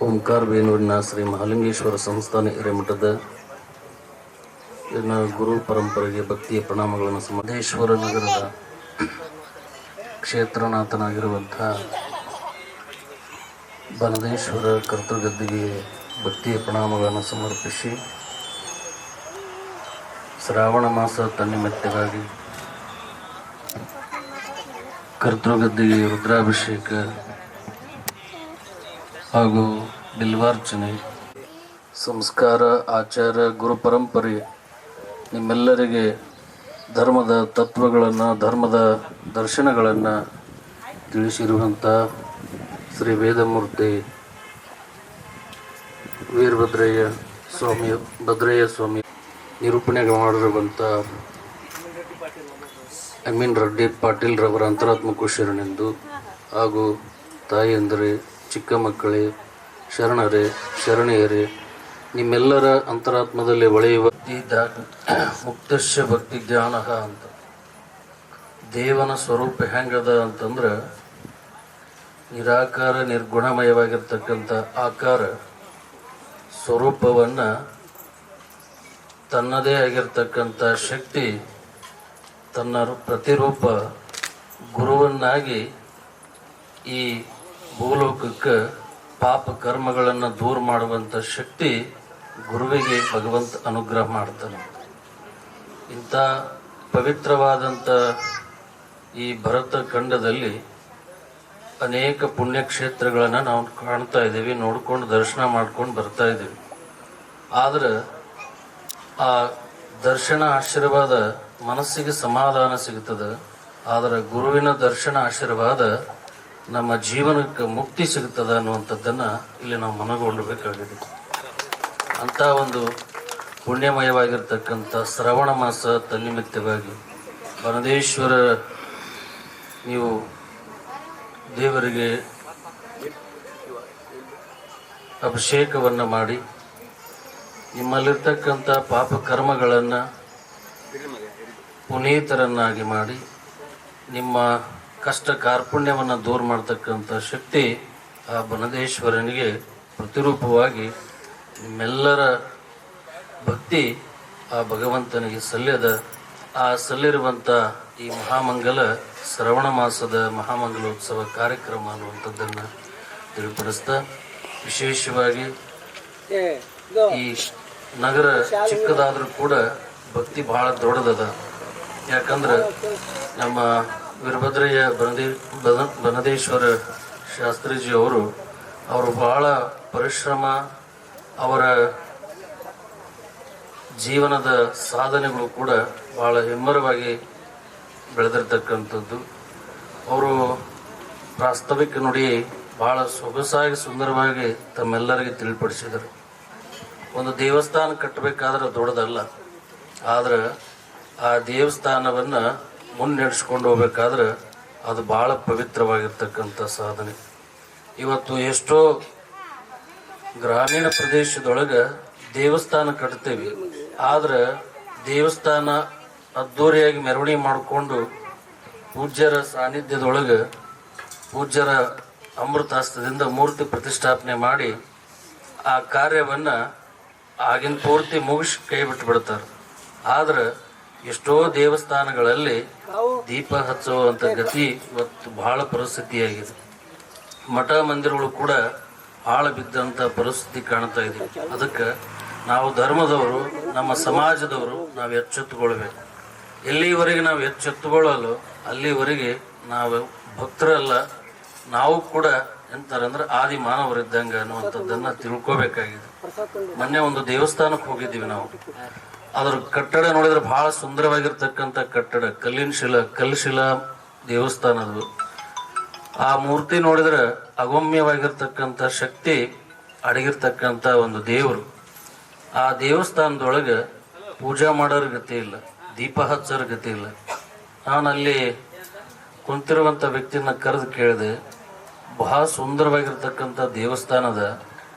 ಓಂಕಾರ ಬೇನೂರಿನ ಶ್ರೀ ಮಹಾಲಿಂಗೇಶ್ವರ ಸಂಸ್ಥಾನ ಹಿರೇಮಠದ ಗುರು ಪರಂಪರೆಗೆ ಭಕ್ತಿಯ ಪ್ರಣಾಮಗಳನ್ನು. ಮಹದೇಶ್ವರ ನಗರದ ಕ್ಷೇತ್ರನಾಥನಾಗಿರುವಂಥ ಬನದೇಶ್ವರ ಕರ್ತೃಗದ್ದಿಗೆ ಭಕ್ತಿಯ ಪ್ರಣಾಮಗಳನ್ನು ಸಮರ್ಪಿಸಿ, ಶ್ರಾವಣ ಮಾಸ ತನ್ನಿಮಿತ್ತವಾಗಿ ಕರ್ತೃಗದ್ದಿಗೆ ರುದ್ರಾಭಿಷೇಕ ಹಾಗೂ ಬಿಲ್ವಾರ್ಚನೆ, ಸಂಸ್ಕಾರ, ಆಚಾರ, ಗುರು ಪರಂಪರೆ ನಿಮ್ಮೆಲ್ಲರಿಗೆ ಧರ್ಮದ ತತ್ವಗಳನ್ನು, ಧರ್ಮದ ದರ್ಶನಗಳನ್ನು ತಿಳಿಸಿರುವಂಥ ಶ್ರೀ ವೇದಮೂರ್ತಿ ವೀರಭದ್ರಯ್ಯ ಸ್ವಾಮಿ, ಭದ್ರಯ್ಯ ಸ್ವಾಮಿ ನಿರೂಪಣೆ ಮಾಡಿರುವಂಥ ಅಮೀನ್ ರೆಡ್ಡಿ ಪಾಟೀಲ್ ರವರ ಅಂತರಾತ್ಮಕ್ಕೂ ಶರಣೆಂದು, ಹಾಗೂ ತಾಯಿಯಂದರೆ, ಚಿಕ್ಕ ಮಕ್ಕಳೇ, ಶರಣರೇ, ಶರಣೆಯರೇ, ನಿಮ್ಮೆಲ್ಲರ ಅಂತರಾತ್ಮದಲ್ಲಿ ಒಳೆಯುವ ಮುಕ್ತಶ್ಯ ಭಕ್ತಿ ಜ್ಞಾನ ಅಂತ. ದೇವನ ಸ್ವರೂಪ ಹೆಂಗದ ಅಂತಂದ್ರೆ ನಿರಾಕಾರ ನಿರ್ಗುಣಮಯವಾಗಿರ್ತಕ್ಕಂಥ ಆಕಾರ ಸ್ವರೂಪವನ್ನು ತನ್ನದೇ ಆಗಿರ್ತಕ್ಕಂಥ ಶಕ್ತಿ ತನ್ನ ಪ್ರತಿರೂಪ ಗುರುವನ್ನಾಗಿ ಈ ಭೂಲೋಕಕ್ಕೆ ಪಾಪ ಕರ್ಮಗಳನ್ನು ದೂರ ಮಾಡುವಂಥ ಶಕ್ತಿ ಗುರುವಿಗೆ ಭಗವಂತ ಅನುಗ್ರಹ ಮಾಡ್ತಾನೆ. ಇಂಥ ಪವಿತ್ರವಾದಂಥ ಈ ಭರತ ಖಂಡದಲ್ಲಿ ಅನೇಕ ಪುಣ್ಯಕ್ಷೇತ್ರಗಳನ್ನು ನಾವು ಕಾಣ್ತಾ ಇದ್ದೀವಿ, ನೋಡ್ಕೊಂಡು ದರ್ಶನ ಮಾಡ್ಕೊಂಡು ಬರ್ತಾ ಇದ್ದೀವಿ. ಆದರೆ ಆ ದರ್ಶನ ಆಶೀರ್ವಾದ ಮನಸ್ಸಿಗೆ ಸಮಾಧಾನ ಸಿಗ್ತದೆ. ಆದರೆ ಗುರುವಿನ ದರ್ಶನ ಆಶೀರ್ವಾದ ನಮ್ಮ ಜೀವನಕ್ಕೆ ಮುಕ್ತಿ ಸಿಗ್ತದೆ ಅನ್ನುವಂಥದ್ದನ್ನು ಇಲ್ಲಿ ನಾವು ಮನಗೊಳ್ಳಬೇಕಾಗಿದೆ. ಅಂಥ ಒಂದು ಪುಣ್ಯಮಯವಾಗಿರ್ತಕ್ಕಂಥ ಶ್ರವಣ ಮಾಸ ತನ್ನಿಮಿತ್ತವಾಗಿ ಬನದೇಶ್ವರ ನೀವು ದೇವರಿಗೆ ಅಭಿಷೇಕವನ್ನು ಮಾಡಿ ನಿಮ್ಮಲ್ಲಿರ್ತಕ್ಕಂಥ ಪಾಪ ಕರ್ಮಗಳನ್ನು ಪುನೀತರನ್ನಾಗಿ ಮಾಡಿ ನಿಮ್ಮ ಕಷ್ಟ ಕಾರ್ಪಣ್ಯವನ್ನು ದೂರ ಮಾಡ್ತಕ್ಕಂಥ ಶಕ್ತಿ ಆ ಬನದೇಶ್ವರನಿಗೆ ಪ್ರತಿರೂಪವಾಗಿ ನಿಮ್ಮೆಲ್ಲರ ಭಕ್ತಿ ಆ ಭಗವಂತನಿಗೆ ಸಲ್ಲದ ಆ ಸಲ್ಲಿರುವಂಥ ಈ ಮಹಾಮಂಗಲ ಶ್ರವಣ ಮಾಸದ ಮಹಾಮಂಗಲೋತ್ಸವ ಕಾರ್ಯಕ್ರಮ ಅನ್ನುವಂಥದ್ದನ್ನು ತಿಳಿಪಡಿಸ್ತಾ ವಿಶೇಷವಾಗಿ ಈ ನಗರ ಚಿಕ್ಕದಾದರೂ ಕೂಡ ಭಕ್ತಿ ಬಹಳ ದೊಡ್ಡದದ. ಯಾಕಂದ್ರೆ ನಮ್ಮ ವೀರಭದ್ರಯ್ಯ ಬನದೇಶ್ವರ ಶಾಸ್ತ್ರೀಜಿ ಅವರು ಬಹಳ ಪರಿಶ್ರಮ, ಅವರ ಜೀವನದ ಸಾಧನೆಗಳು ಕೂಡ ಬಹಳ ಹೆಮ್ಮರವಾಗಿ ಬೆಳೆದಿರ್ತಕ್ಕಂಥದ್ದು. ಅವರು ಪ್ರಾಸ್ತಾವಿಕ ನುಡಿ ಬಹಳ ಸೊಗಸಾಗಿ ಸುಂದರವಾಗಿ ತಮ್ಮೆಲ್ಲರಿಗೆ ತಿಳಿಪಡಿಸಿದರು. ಒಂದು ದೇವಸ್ಥಾನ ಕಟ್ಟಬೇಕಾದ್ರೆ ದೊಡ್ಡದಲ್ಲ, ಆದ್ರೆ ಆ ದೇವಸ್ಥಾನವನ್ನು ಮುನ್ನಡೆಸ್ಕೊಂಡು ಹೋಗ್ಬೇಕಾದ್ರೆ ಅದು ಭಾಳ ಪವಿತ್ರವಾಗಿರ್ತಕ್ಕಂಥ ಸಾಧನೆ. ಇವತ್ತು ಎಷ್ಟೋ ಗ್ರಾಮೀಣ ಪ್ರದೇಶದೊಳಗೆ ದೇವಸ್ಥಾನ ಕಟ್ತೇವೆ, ಆದ್ರೆ ದೇವಸ್ಥಾನ ಅದ್ದೂರಿಯಾಗಿ ಮೆರವಣಿಗೆ ಮಾಡಿಕೊಂಡು ಪೂಜ್ಯರ ಸಾನ್ನಿಧ್ಯದೊಳಗೆ ಪೂಜ್ಯರ ಅಮೃತಾಸ್ತ್ರದಿಂದ ಮೂರ್ತಿ ಪ್ರತಿಷ್ಠಾಪನೆ ಮಾಡಿ ಆ ಕಾರ್ಯವನ್ನು ಆಗಿನ ಪೂರ್ತಿ ಮುಗಿಸಿ ಕೈ ಬಿಟ್ಬಿಡ್ತಾರೆ. ಆದ್ರೆ ಎಷ್ಟೋ ದೇವಸ್ಥಾನಗಳಲ್ಲಿ ದೀಪ ಹಚ್ಚುವಂಥ ಗತಿ ಇವತ್ತು ಬಹಳ ಪರಿಸ್ಥಿತಿಯಾಗಿದೆ. ಮಠ ಮಂದಿರಗಳು ಕೂಡ ಹಾಳು ಬಿದ್ದಂಥ ಪರಿಸ್ಥಿತಿ ಕಾಣ್ತಾ ಇದೆ. ಅದಕ್ಕೆ ನಾವು ಧರ್ಮದವರು, ನಮ್ಮ ಸಮಾಜದವರು ನಾವು ಎಚ್ಚೆತ್ತುಕೊಳ್ಬೇಕು. ಎಲ್ಲಿವರೆಗೆ ನಾವು ಎಚ್ಚೆತ್ತುಕೊಳ್ಳಲು ಅಲ್ಲಿವರೆಗೆ ನಾವು ಭಕ್ತರಲ್ಲ, ನಾವು ಕೂಡ ಎಂತಾರಂದ್ರೆ ಆದಿ ಮಾನವರಿದ್ದಂಗೆ ಅನ್ನುವಂಥದ್ದನ್ನು ತಿಳ್ಕೋಬೇಕಾಗಿದೆ. ಮೊನ್ನೆ ಒಂದು ದೇವಸ್ಥಾನಕ್ಕೆ ಹೋಗಿದ್ದೀವಿ ನಾವು. ಅದ್ರ ಕಟ್ಟಡ ನೋಡಿದ್ರೆ ಬಹಳ ಸುಂದರವಾಗಿರ್ತಕ್ಕಂಥ ಕಟ್ಟಡ, ಕಲ್ಲಿನ ದೇವಸ್ಥಾನದು. ಆ ಮೂರ್ತಿ ನೋಡಿದ್ರೆ ಅಗಮ್ಯವಾಗಿರ್ತಕ್ಕಂಥ ಶಕ್ತಿ ಅಡಗಿರ್ತಕ್ಕಂಥ ಒಂದು ದೇವರು. ಆ ದೇವಸ್ಥಾನದೊಳಗೆ ಪೂಜಾ ಮಾಡೋರ ಗತಿ ಇಲ್ಲ, ದೀಪ ಹಚ್ಚೋರ ಗತಿ ಇಲ್ಲ. ನಾನಲ್ಲಿ ಕುಂತಿರುವಂಥ ವ್ಯಕ್ತಿನ ಕರೆದು ಕೇಳಿದೆ, ಬಹಳ ಸುಂದರವಾಗಿರ್ತಕ್ಕಂಥ ದೇವಸ್ಥಾನದ,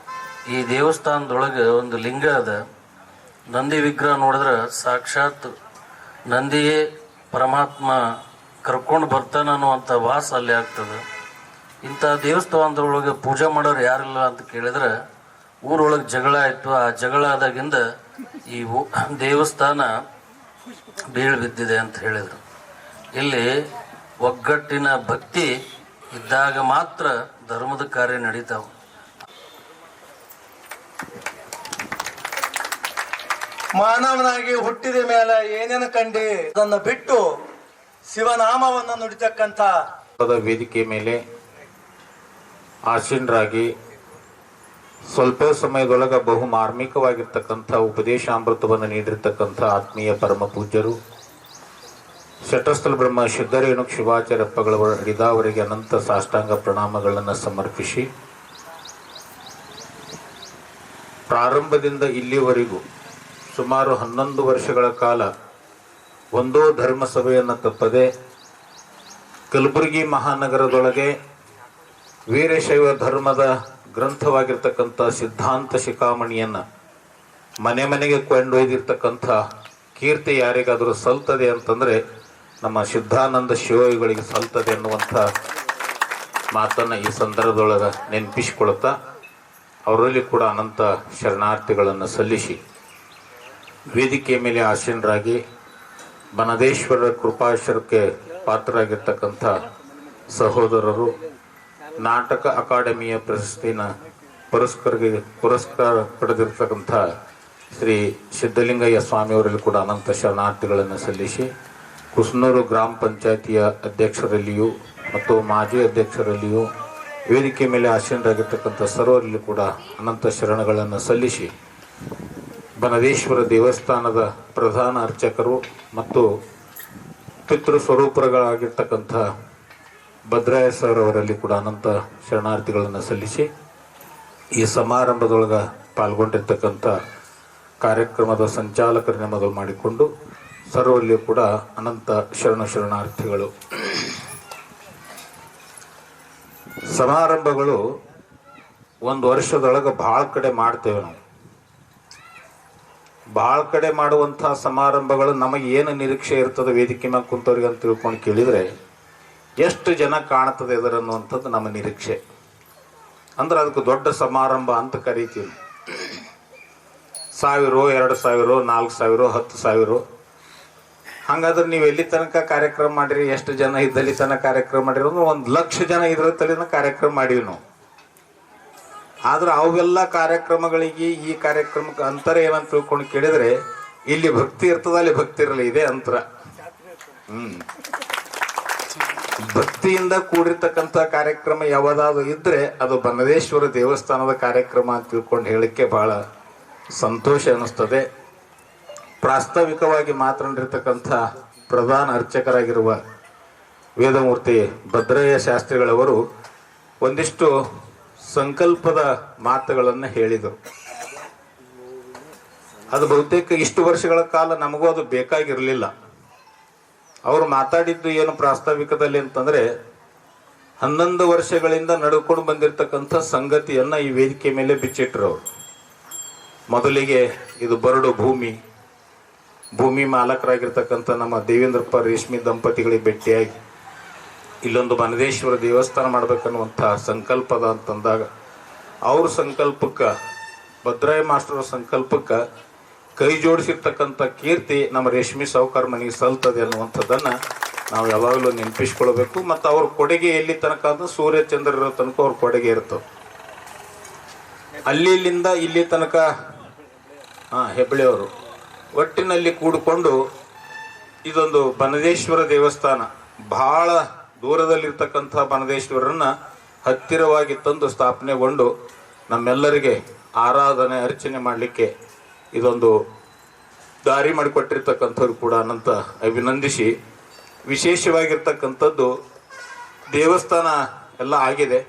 ಈ ದೇವಸ್ಥಾನದೊಳಗೆ ಒಂದು ಲಿಂಗ ಅದ, ನಂದಿ ವಿಗ್ರಹ ನೋಡಿದ್ರೆ ಸಾಕ್ಷಾತ್ ನಂದಿಯೇ ಪರಮಾತ್ಮ ಕರ್ಕೊಂಡು ಬರ್ತಾನ ಅನ್ನುವಂಥ ವಾಸ ಅಲ್ಲಿ ಆಗ್ತದೆ. ಇಂಥ ದೇವಸ್ಥಾನದೊಳಗೆ ಪೂಜೆ ಮಾಡೋರು ಯಾರಿಲ್ಲ ಅಂತ ಕೇಳಿದ್ರೆ ಊರೊಳಗೆ ಜಗಳ ಆಯಿತು. ಆ ಜಗಳ ಆದಾಗಿಂದ ಈ ದೇವಸ್ಥಾನ ಬೀಳು ಬಿದ್ದಿದೆ ಅಂತ ಹೇಳಿದರು. ಇಲ್ಲಿ ಒಗ್ಗಟ್ಟಿನ ಭಕ್ತಿ ಇದ್ದಾಗ ಮಾತ್ರ ಧರ್ಮದ ಕಾರ್ಯ ನಡೀತಾವೆ. ಮಾನವನಾಗಿ ಹುಟ್ಟಿದ ಮೇಲೆ ಏನೇನು ಕಂಡಿ ಅದನ್ನು ಬಿಟ್ಟು ಶಿವನಾಮವನ್ನು ನುಡಿತಕ್ಕಂಥ ವೇದಿಕೆ ಮೇಲೆ ಆಸೀನರಾಗಿ ಸ್ವಲ್ಪ ಸಮಯದೊಳಗೆ ಬಹು ಮಾರ್ಮಿಕವಾಗಿರ್ತಕ್ಕಂಥ ಉಪದೇಶಾಮೃತವನ್ನು ನೀಡಿರ್ತಕ್ಕಂಥ ಆತ್ಮೀಯ ಪರಮ ಪೂಜ್ಯರು ಶಟಸ್ಥಲ ಬ್ರಹ್ಮ ಸಿದ್ಧರೇಣು ಶಿವಾಚಾರ್ಯಪ್ಪಗಳ ಹಿಡಿದವರಿಗೆ ಅನಂತ ಸಾಷ್ಟಾಂಗ ಪ್ರಣಾಮಗಳನ್ನು ಸಮರ್ಪಿಸಿ, ಪ್ರಾರಂಭದಿಂದ ಇಲ್ಲಿವರೆಗೂ ಸುಮಾರು 11 ವರ್ಷಗಳ ಕಾಲ ಒಂದೋ ಧರ್ಮ ಸಭೆಯನ್ನು ತಪ್ಪದೆ ಕಲಬುರಗಿ ಮಹಾನಗರದೊಳಗೆ ವೀರಶೈವ ಧರ್ಮದ ಗ್ರಂಥವಾಗಿರ್ತಕ್ಕಂಥ ಸಿದ್ಧಾಂತ ಶಿಖಾಮಣಿಯನ್ನು ಮನೆ ಮನೆಗೆ ಕೊಂಡೊಯ್ದಿರ್ತಕ್ಕಂಥ ಕೀರ್ತಿ ಯಾರಿಗಾದರೂ ಸಲ್ತದೆ ಅಂತಂದರೆ ನಮ್ಮ ಸಿದ್ಧಾನಂದ ಶಿವಯೋಗಿಗಳಿಗೆ ಸಲ್ತದೆ ಅನ್ನುವಂಥ ಮಾತನ್ನು ಈ ಸಂದರ್ಭದೊಳಗೆ ನೆನಪಿಸಿಕೊಳ್ತಾ ಅವರಲ್ಲಿ ಕೂಡ ಅನಂತ ಶರಣಾರ್ಥಿಗಳನ್ನು ಸಲ್ಲಿಸಿ, ವೇದಿಕೆ ಮೇಲೆ ಆಸೀನರಾಗಿ ಬನದೇಶ್ವರರ ಕೃಪಾಶ್ರಯಕ್ಕೆ ಪಾತ್ರರಾಗಿರ್ತಕ್ಕಂಥ ಸಹೋದರರು, ನಾಟಕ ಅಕಾಡೆಮಿಯ ಪ್ರಶಸ್ತಿನ ಪುರಸ್ಕಾರ ಪಡೆದಿರ್ತಕ್ಕಂಥ ಶ್ರೀ ಸಿದ್ಧಲಿಂಗಯ್ಯ ಸ್ವಾಮಿಯವರಲ್ಲಿ ಕೂಡ ಅನಂತ ಶರಣಾರ್ಥಿಗಳನ್ನು ಸಲ್ಲಿಸಿ, ಕುಸ್ನೂರು ಗ್ರಾಮ ಪಂಚಾಯಿತಿಯ ಅಧ್ಯಕ್ಷರಲ್ಲಿಯೂ ಮತ್ತು ಮಾಜಿ ಅಧ್ಯಕ್ಷರಲ್ಲಿಯೂ ವೇದಿಕೆ ಮೇಲೆ ಆಸೀನರಾಗಿರ್ತಕ್ಕಂಥ ಸರ್ವರಲ್ಲಿ ಕೂಡ ಅನಂತ ಶರಣಗಳನ್ನು ಸಲ್ಲಿಸಿ, ಬನದೇಶ್ವರ ದೇವಸ್ಥಾನದ ಪ್ರಧಾನ ಅರ್ಚಕರು ಮತ್ತು ಪಿತೃ ಸ್ವರೂಪಗಳಾಗಿರ್ತಕ್ಕಂಥ ಭದ್ರಾಯ ಸರ್ ಅವರಲ್ಲಿ ಕೂಡ ಅನಂತ ಶರಣಾರ್ಥಿಗಳನ್ನು ಸಲ್ಲಿಸಿ, ಈ ಸಮಾರಂಭದೊಳಗೆ ಪಾಲ್ಗೊಂಡಿರ್ತಕ್ಕಂಥ ಕಾರ್ಯಕ್ರಮದ ಸಂಚಾಲಕರನ್ನೇ ಮೊದಲು ಮಾಡಿಕೊಂಡು ಸರ್ವಲ್ಲಿಯೂ ಕೂಡ ಅನಂತ ಶರಣಾರ್ಥಿಗಳು. ಸಮಾರಂಭಗಳು ಒಂದು ವರ್ಷದೊಳಗೆ ಭಾಳ ಕಡೆ ಮಾಡ್ತೇವೆ ನಾವು. ಭಾಳ ಕಡೆ ಮಾಡುವಂಥ ಸಮಾರಂಭಗಳು ನಮಗೆ ಏನು ನಿರೀಕ್ಷೆ ಇರ್ತದೆ ವೇದಿಕೆ ಮ್ಯಾಗ ಕುಂತವ್ರಿಗೆ ಅಂತ ತಿಳ್ಕೊಂಡು ಕೇಳಿದರೆ ಎಷ್ಟು ಜನ ಕಾಣ್ತದೆ ಇದರ ಅನ್ನುವಂಥದ್ದು ನಮ್ಮ ನಿರೀಕ್ಷೆ. ಅಂದ್ರೆ ಅದಕ್ಕೆ ದೊಡ್ಡ ಸಮಾರಂಭ ಅಂತ ಕರಿತೀವಿ. 1000, 2000, 4000, 10,000. ಹಾಗಾದ್ರೆ ನೀವು ಎಲ್ಲಿ ತನಕ ಕಾರ್ಯಕ್ರಮ ಮಾಡಿರಿ, ಎಷ್ಟು ಜನ ಇದ್ದಲ್ಲಿ ತನಕ ಕಾರ್ಯಕ್ರಮ ಮಾಡಿರಿ ಅಂದ್ರೆ 1,00,000 ಜನ ಇದ್ರ ತಲೆನ ಕಾರ್ಯಕ್ರಮ ಮಾಡೀವಿ ನಾವು. ಆದ್ರೆ ಅವೆಲ್ಲ ಕಾರ್ಯಕ್ರಮಗಳಿಗೆ ಈ ಕಾರ್ಯಕ್ರಮಕ್ಕೆ ಅಂತರ ಏನಂತ ತಿಳ್ಕೊಂಡು ಕೇಳಿದ್ರೆ, ಇಲ್ಲಿ ಭಕ್ತಿ ಇರ್ತದ ಅಲ್ಲಿ ಭಕ್ತಿ ಇರಲ್ಲ, ಇದೆ ಅಂತರ. ಭಕ್ತಿಯಿಂದ ಕೂಡಿರ್ತಕ್ಕಂಥ ಕಾರ್ಯಕ್ರಮ ಯಾವ್ದಾದ್ರು ಇದ್ರೆ ಅದು ಬನ್ನದೇಶ್ವರ ದೇವಸ್ಥಾನದ ಕಾರ್ಯಕ್ರಮ ಅಂತ ತಿಳ್ಕೊಂಡು ಹೇಳಕ್ಕೆ ಬಹಳ ಸಂತೋಷ ಅನ್ನಿಸ್ತದೆ. ಪ್ರಾಸ್ತಾವಿಕವಾಗಿ ಮಾತನಾಡಿರ್ತಕ್ಕಂಥ ಪ್ರಧಾನ ಅರ್ಚಕರಾಗಿರುವ ವೇದಮೂರ್ತಿ ಭದ್ರಯ್ಯ ಶಾಸ್ತ್ರಿಗಳವರು ಒಂದಿಷ್ಟು ಸಂಕಲ್ಪದ ಮಾತುಗಳನ್ನು ಹೇಳಿದರು. ಅದು ಬಹುತೇಕ ಇಷ್ಟು ವರ್ಷಗಳ ಕಾಲ ನಮಗೂ ಅದು ಬೇಕಾಗಿರಲಿಲ್ಲ. ಅವರು ಮಾತಾಡಿದ್ದು ಏನು ಪ್ರಾಸ್ತಾವಿಕದಲ್ಲಿ ಅಂತಂದ್ರೆ, 11 ವರ್ಷಗಳಿಂದ ನಡ್ಕೊಂಡು ಬಂದಿರತಕ್ಕಂಥ ಸಂಗತಿಯನ್ನ ಈ ವೇದಿಕೆ ಮೇಲೆ ಬಿಚ್ಚಿಟ್ರು ಅವರು. ಮೊದಲಿಗೆ ಇದು ಬರಡು ಭೂಮಿ ಮಾಲಕರಾಗಿರ್ತಕ್ಕಂಥ ನಮ್ಮ ದೇವೇಂದ್ರಪ್ಪ ರೇಷ್ಮಿ ದಂಪತಿಗಳಿಗೆ ಭೇಟಿಯಾಗಿ ಇಲ್ಲೊಂದು ಬನ್ನದೇಶ್ವರ ದೇವಸ್ಥಾನ ಮಾಡ್ಬೇಕನ್ನುವಂಥ ಸಂಕಲ್ಪದ ಅಂತಂದಾಗ, ಅವ್ರ ಸಂಕಲ್ಪಕ್ಕೆ, ಭದ್ರಾಯ ಮಾಸ್ಟರ್ ಸಂಕಲ್ಪಕ್ಕೆ ಕೈ ಜೋಡಿಸಿರ್ತಕ್ಕಂಥ ಕೀರ್ತಿ ನಮ್ಮ ರೇಷ್ಮಿ ಸಾವುಕಾರ ಮನೆಗೆ ಸಲ್ತದೆ ಅನ್ನುವಂಥದ್ದನ್ನು ನಾವು ಯಾವಾಗಲೂ ನೆನಪಿಸ್ಕೊಳ್ಬೇಕು. ಮತ್ತು ಅವ್ರ ಕೊಡುಗೆ ಎಲ್ಲಿ ತನಕ ಅಂದ್ರೆ ಸೂರ್ಯ ಚಂದ್ರ ಇರೋ ತನಕ ಅವ್ರ ಕೊಡುಗೆ ಇರ್ತವೆ. ಅಲ್ಲಿಂದ ಇಲ್ಲಿ ತನಕ ಹೆಬ್ಬಳ್ಳಿಯವರು ಒಟ್ಟಿನಲ್ಲಿ ಕೂಡಿಕೊಂಡು ಇದೊಂದು ಬನ್ನದೇಶ್ವರ ದೇವಸ್ಥಾನ, ಬಹಳ ದೂರದಲ್ಲಿರ್ತಕ್ಕಂಥ ಬನ್ನದೇಶ್ವರನ್ನ ಹತ್ತಿರವಾಗಿ ತಂದು ಸ್ಥಾಪನೆಗೊಂಡು ನಮ್ಮೆಲ್ಲರಿಗೆ ಆರಾಧನೆ ಅರ್ಚನೆ ಮಾಡಲಿಕ್ಕೆ ಇದೊಂದು ದಾರಿ ಮಾಡಿಕೊಟ್ಟಿರ್ತಕ್ಕಂಥವ್ರು ಕೂಡ ಅನಂತ ಅಭಿನಂದಿಸಿ, ವಿಶೇಷವಾಗಿರ್ತಕ್ಕಂಥದ್ದು ದೇವಸ್ಥಾನ ಎಲ್ಲ ಆಗಿದೆ.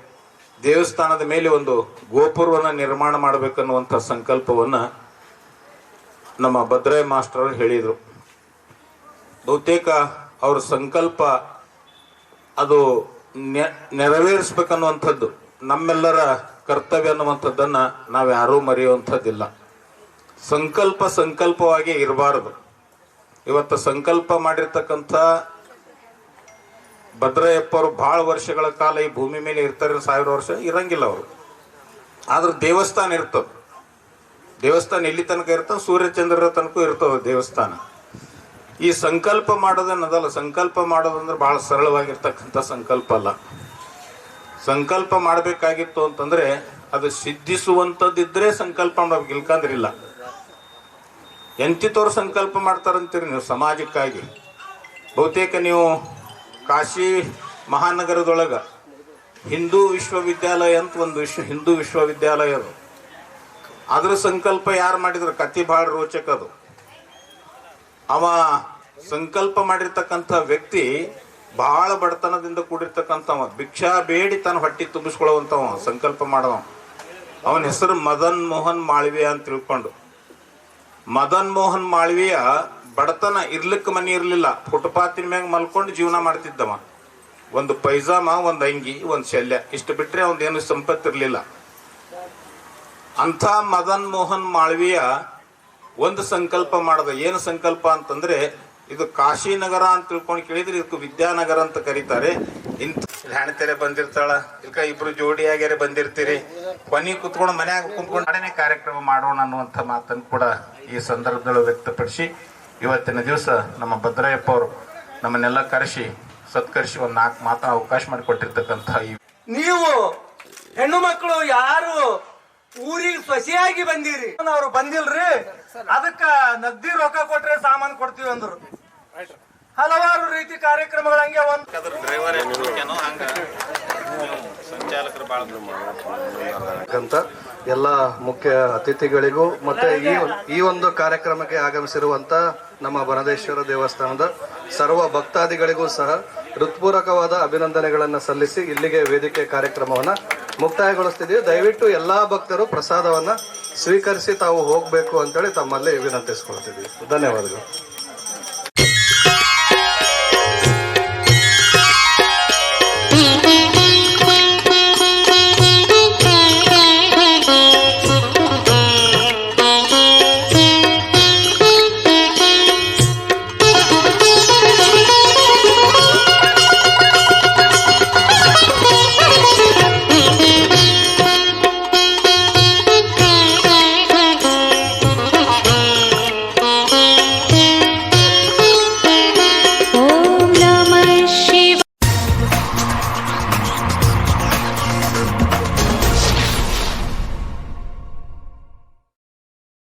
ದೇವಸ್ಥಾನದ ಮೇಲೆ ಒಂದು ಗೋಪುರವನ್ನು ನಿರ್ಮಾಣ ಮಾಡಬೇಕನ್ನುವಂಥ ಸಂಕಲ್ಪವನ್ನು ನಮ್ಮ ಭದ್ರಯ್ಯ ಮಾಸ್ಟರ್ ಹೇಳಿದರು. ಬಹುತೇಕ ಅವ್ರ ಸಂಕಲ್ಪ ಅದು ನೆರವೇರಿಸ್ಬೇಕನ್ನುವಂಥದ್ದು ನಮ್ಮೆಲ್ಲರ ಕರ್ತವ್ಯ ಅನ್ನುವಂಥದ್ದನ್ನು ನಾವು ಯಾರೂ ಮರೆಯುವಂಥದ್ದಿಲ್ಲ. ಸಂಕಲ್ಪವಾಗಿ ಇರಬಾರದು. ಇವತ್ತು ಸಂಕಲ್ಪ ಮಾಡಿರ್ತಕ್ಕಂಥ ಭದ್ರಯ್ಯಪ್ಪವರು ಭಾಳ ವರ್ಷಗಳ ಕಾಲ ಈ ಭೂಮಿ ಮೇಲೆ ಇರ್ತಾರೆ, 1000 ವರ್ಷ ಇರಂಗಿಲ್ಲ ಅವರು. ಆದ್ರೆ ದೇವಸ್ಥಾನ ಇರ್ತದೆ. ದೇವಸ್ಥಾನ ಎಲ್ಲಿ ತನಕ ಇರ್ತದೆ, ಸೂರ್ಯಚಂದ್ರರ ತನಕ ಇರ್ತದೆ ದೇವಸ್ಥಾನ. ಈ ಸಂಕಲ್ಪ ಮಾಡೋದೇನದಲ್ಲ, ಸಂಕಲ್ಪ ಮಾಡೋದಂದ್ರೆ ಬಹಳ ಸರಳವಾಗಿರ್ತಕ್ಕಂಥ ಸಂಕಲ್ಪ ಅಲ್ಲ. ಸಂಕಲ್ಪ ಮಾಡಬೇಕಾಗಿತ್ತು ಅಂತಂದ್ರೆ ಅದು ಸಿದ್ಧಿಸುವಂಥದ್ದಿದ್ರೆ ಸಂಕಲ್ಪ ಮಾಡ್ಬೇಕು, ಇಲ್ಕಂದ್ರಿಲ್ಲ. ಎಂತಿತವ್ರು ಸಂಕಲ್ಪ ಮಾಡ್ತಾರಂತೀರಿ ನೀವು ಸಮಾಜಕ್ಕಾಗಿ. ಬಹುತೇಕ ನೀವು ಕಾಶಿ ಮಹಾನಗರದೊಳಗೆ ಹಿಂದೂ ವಿಶ್ವವಿದ್ಯಾಲಯ ಅಂತ ಒಂದು ಹಿಂದೂ ವಿಶ್ವವಿದ್ಯಾಲಯ ಅದು. ಅದ್ರ ಸಂಕಲ್ಪ ಯಾರು ಮಾಡಿದ್ರು ಕತಿ ಭಾಳ ರೋಚಕ ಅದು. ಅವ ಸಂಕಲ್ಪ ಮಾಡಿರ್ತಕ್ಕಂಥ ವ್ಯಕ್ತಿ ಬಹಳ ಬಡತನದಿಂದ ಕೂಡಿರ್ತಕ್ಕಂಥವ, ಭಿಕ್ಷಾ ಬೇಡಿ ತನ್ನ ಹೊಟ್ಟಿ ತುಂಬಿಸ್ಕೊಳ್ಳುವಂಥವ ಸಂಕಲ್ಪ ಮಾಡವ. ಅವನ ಹೆಸರು ಮದನ್ ಮೋಹನ್ ಮಾಳ್ವೀಯ ಅಂತ ತಿಳ್ಕೊಂಡು. ಮದನ್ ಮೋಹನ್ ಮಾಳ್ವೀಯ ಬಡತನ ಇರ್ಲಿಕ್ಕೆ ಮನೆ ಇರಲಿಲ್ಲ, ಫುಟ್ಪಾತಿನ ಮ್ಯಾಗ ಮಲ್ಕೊಂಡು ಜೀವನ ಮಾಡ್ತಿದ್ದವ. ಒಂದು ಪೈಜಾಮ, ಒಂದು ಅಂಗಿ, ಒಂದು ಶಲ್ಯ, ಇಷ್ಟು ಬಿಟ್ಟರೆ ಅವನೇನು ಸಂಪತ್ತಿರಲಿಲ್ಲ. ಅಂಥ ಮದನ್ ಮೋಹನ್ ಮಾಳ್ವೀಯ ಒಂದು ಸಂಕಲ್ಪ ಮಾಡದ. ಏನು ಸಂಕಲ್ಪ ಅಂತಂದ್ರೆ, ಇದು ಕಾಶಿನಗರ ಅಂತ ತಿಳ್ಕೊಂಡು ಕೇಳಿದ್ರೆ ಇದಕ್ಕೆ ವಿದ್ಯಾನಗರ ಅಂತ ಕರೀತಾರೆ. ಇಂಥ ಹೆಣ್ತೆರೆ ಬಂದಿರ್ತಾಳ, ಇಲ್ಕ ಇಬ್ರು ಜೋಡಿಯಾಗ್ಯಾರೆ ಬಂದಿರ್ತೀರಿ, ಕೊನೆ ಕುತ್ಕೊಂಡು ಮನ್ಯಾಗ ಕುಂತ್ಕೊಂಡು ನಾಡನೆ ಕಾರ್ಯಕ್ರಮ ಮಾಡೋಣ ಅನ್ನುವಂಥ ಮಾತನ್ನು ಕೂಡ ಈ ಸಂದರ್ಭದಲ್ಲಿ ವ್ಯಕ್ತಪಡಿಸಿ, ಇವತ್ತಿನ ದಿವಸ ನಮ್ಮ ಭದ್ರಯ್ಯಪ್ಪ ಅವರು ನಮ್ಮನ್ನೆಲ್ಲ ಸತ್ಕರಿಸಿ ಒಂದು 4 ಮಾತನ್ನ ಅವಕಾಶ ಮಾಡಿಕೊಟ್ಟಿರ್ತಕ್ಕಂಥ ನೀವು ಹೆಣ್ಣು ಮಕ್ಕಳು ಯಾರು ಊರಿಗೆ ಸೊಸೆಯಾಗಿ ಬಂದಿರಿ, ಅವ್ರು ಬಂದಿಲ್ರಿ, ಅದಕ್ಕ ನಗ್ದಿ ರೊಕ್ಕ ಕೊಟ್ರೆ ಸಾಮಾನು ಕೊಡ್ತೀವಿ ಅಂದ್ರು. ಹಲವಾರು ರೀತಿ ಕಾರ್ಯಕ್ರಮಗಳು ಹಂಗೆ ಅಂತ ಎಲ್ಲ ಮುಖ್ಯ ಅತಿಥಿಗಳಿಗೂ ಮತ್ತೆ ಈ ಒಂದು ಕಾರ್ಯಕ್ರಮಕ್ಕೆ ಆಗಮಿಸಿರುವಂತ ನಮ್ಮ ಬನ್ನದೇಶ್ವರ ದೇವಸ್ಥಾನದ ಸರ್ವ ಭಕ್ತಾದಿಗಳಿಗೂ ಸಹ ಹೃತ್ಪೂರ್ವಕವಾದ ಅಭಿನಂದನೆಗಳನ್ನು ಸಲ್ಲಿಸಿ ಇಲ್ಲಿಗೆ ವೇದಿಕೆ ಕಾರ್ಯಕ್ರಮವನ್ನ ಮುಕ್ತಾಯಗೊಳಿಸ್ತಿದ್ದೀವಿ. ದಯವಿಟ್ಟು ಎಲ್ಲಾ ಭಕ್ತರು ಪ್ರಸಾದವನ್ನ ಸ್ವೀಕರಿಸಿ ತಾವು ಹೋಗ್ಬೇಕು ಅಂತೇಳಿ ತಮ್ಮಲ್ಲಿ ವಿನಂತಿಸ್ಕೊಳ್ತಿದ್ದೀವಿ. ಧನ್ಯವಾದಗಳು.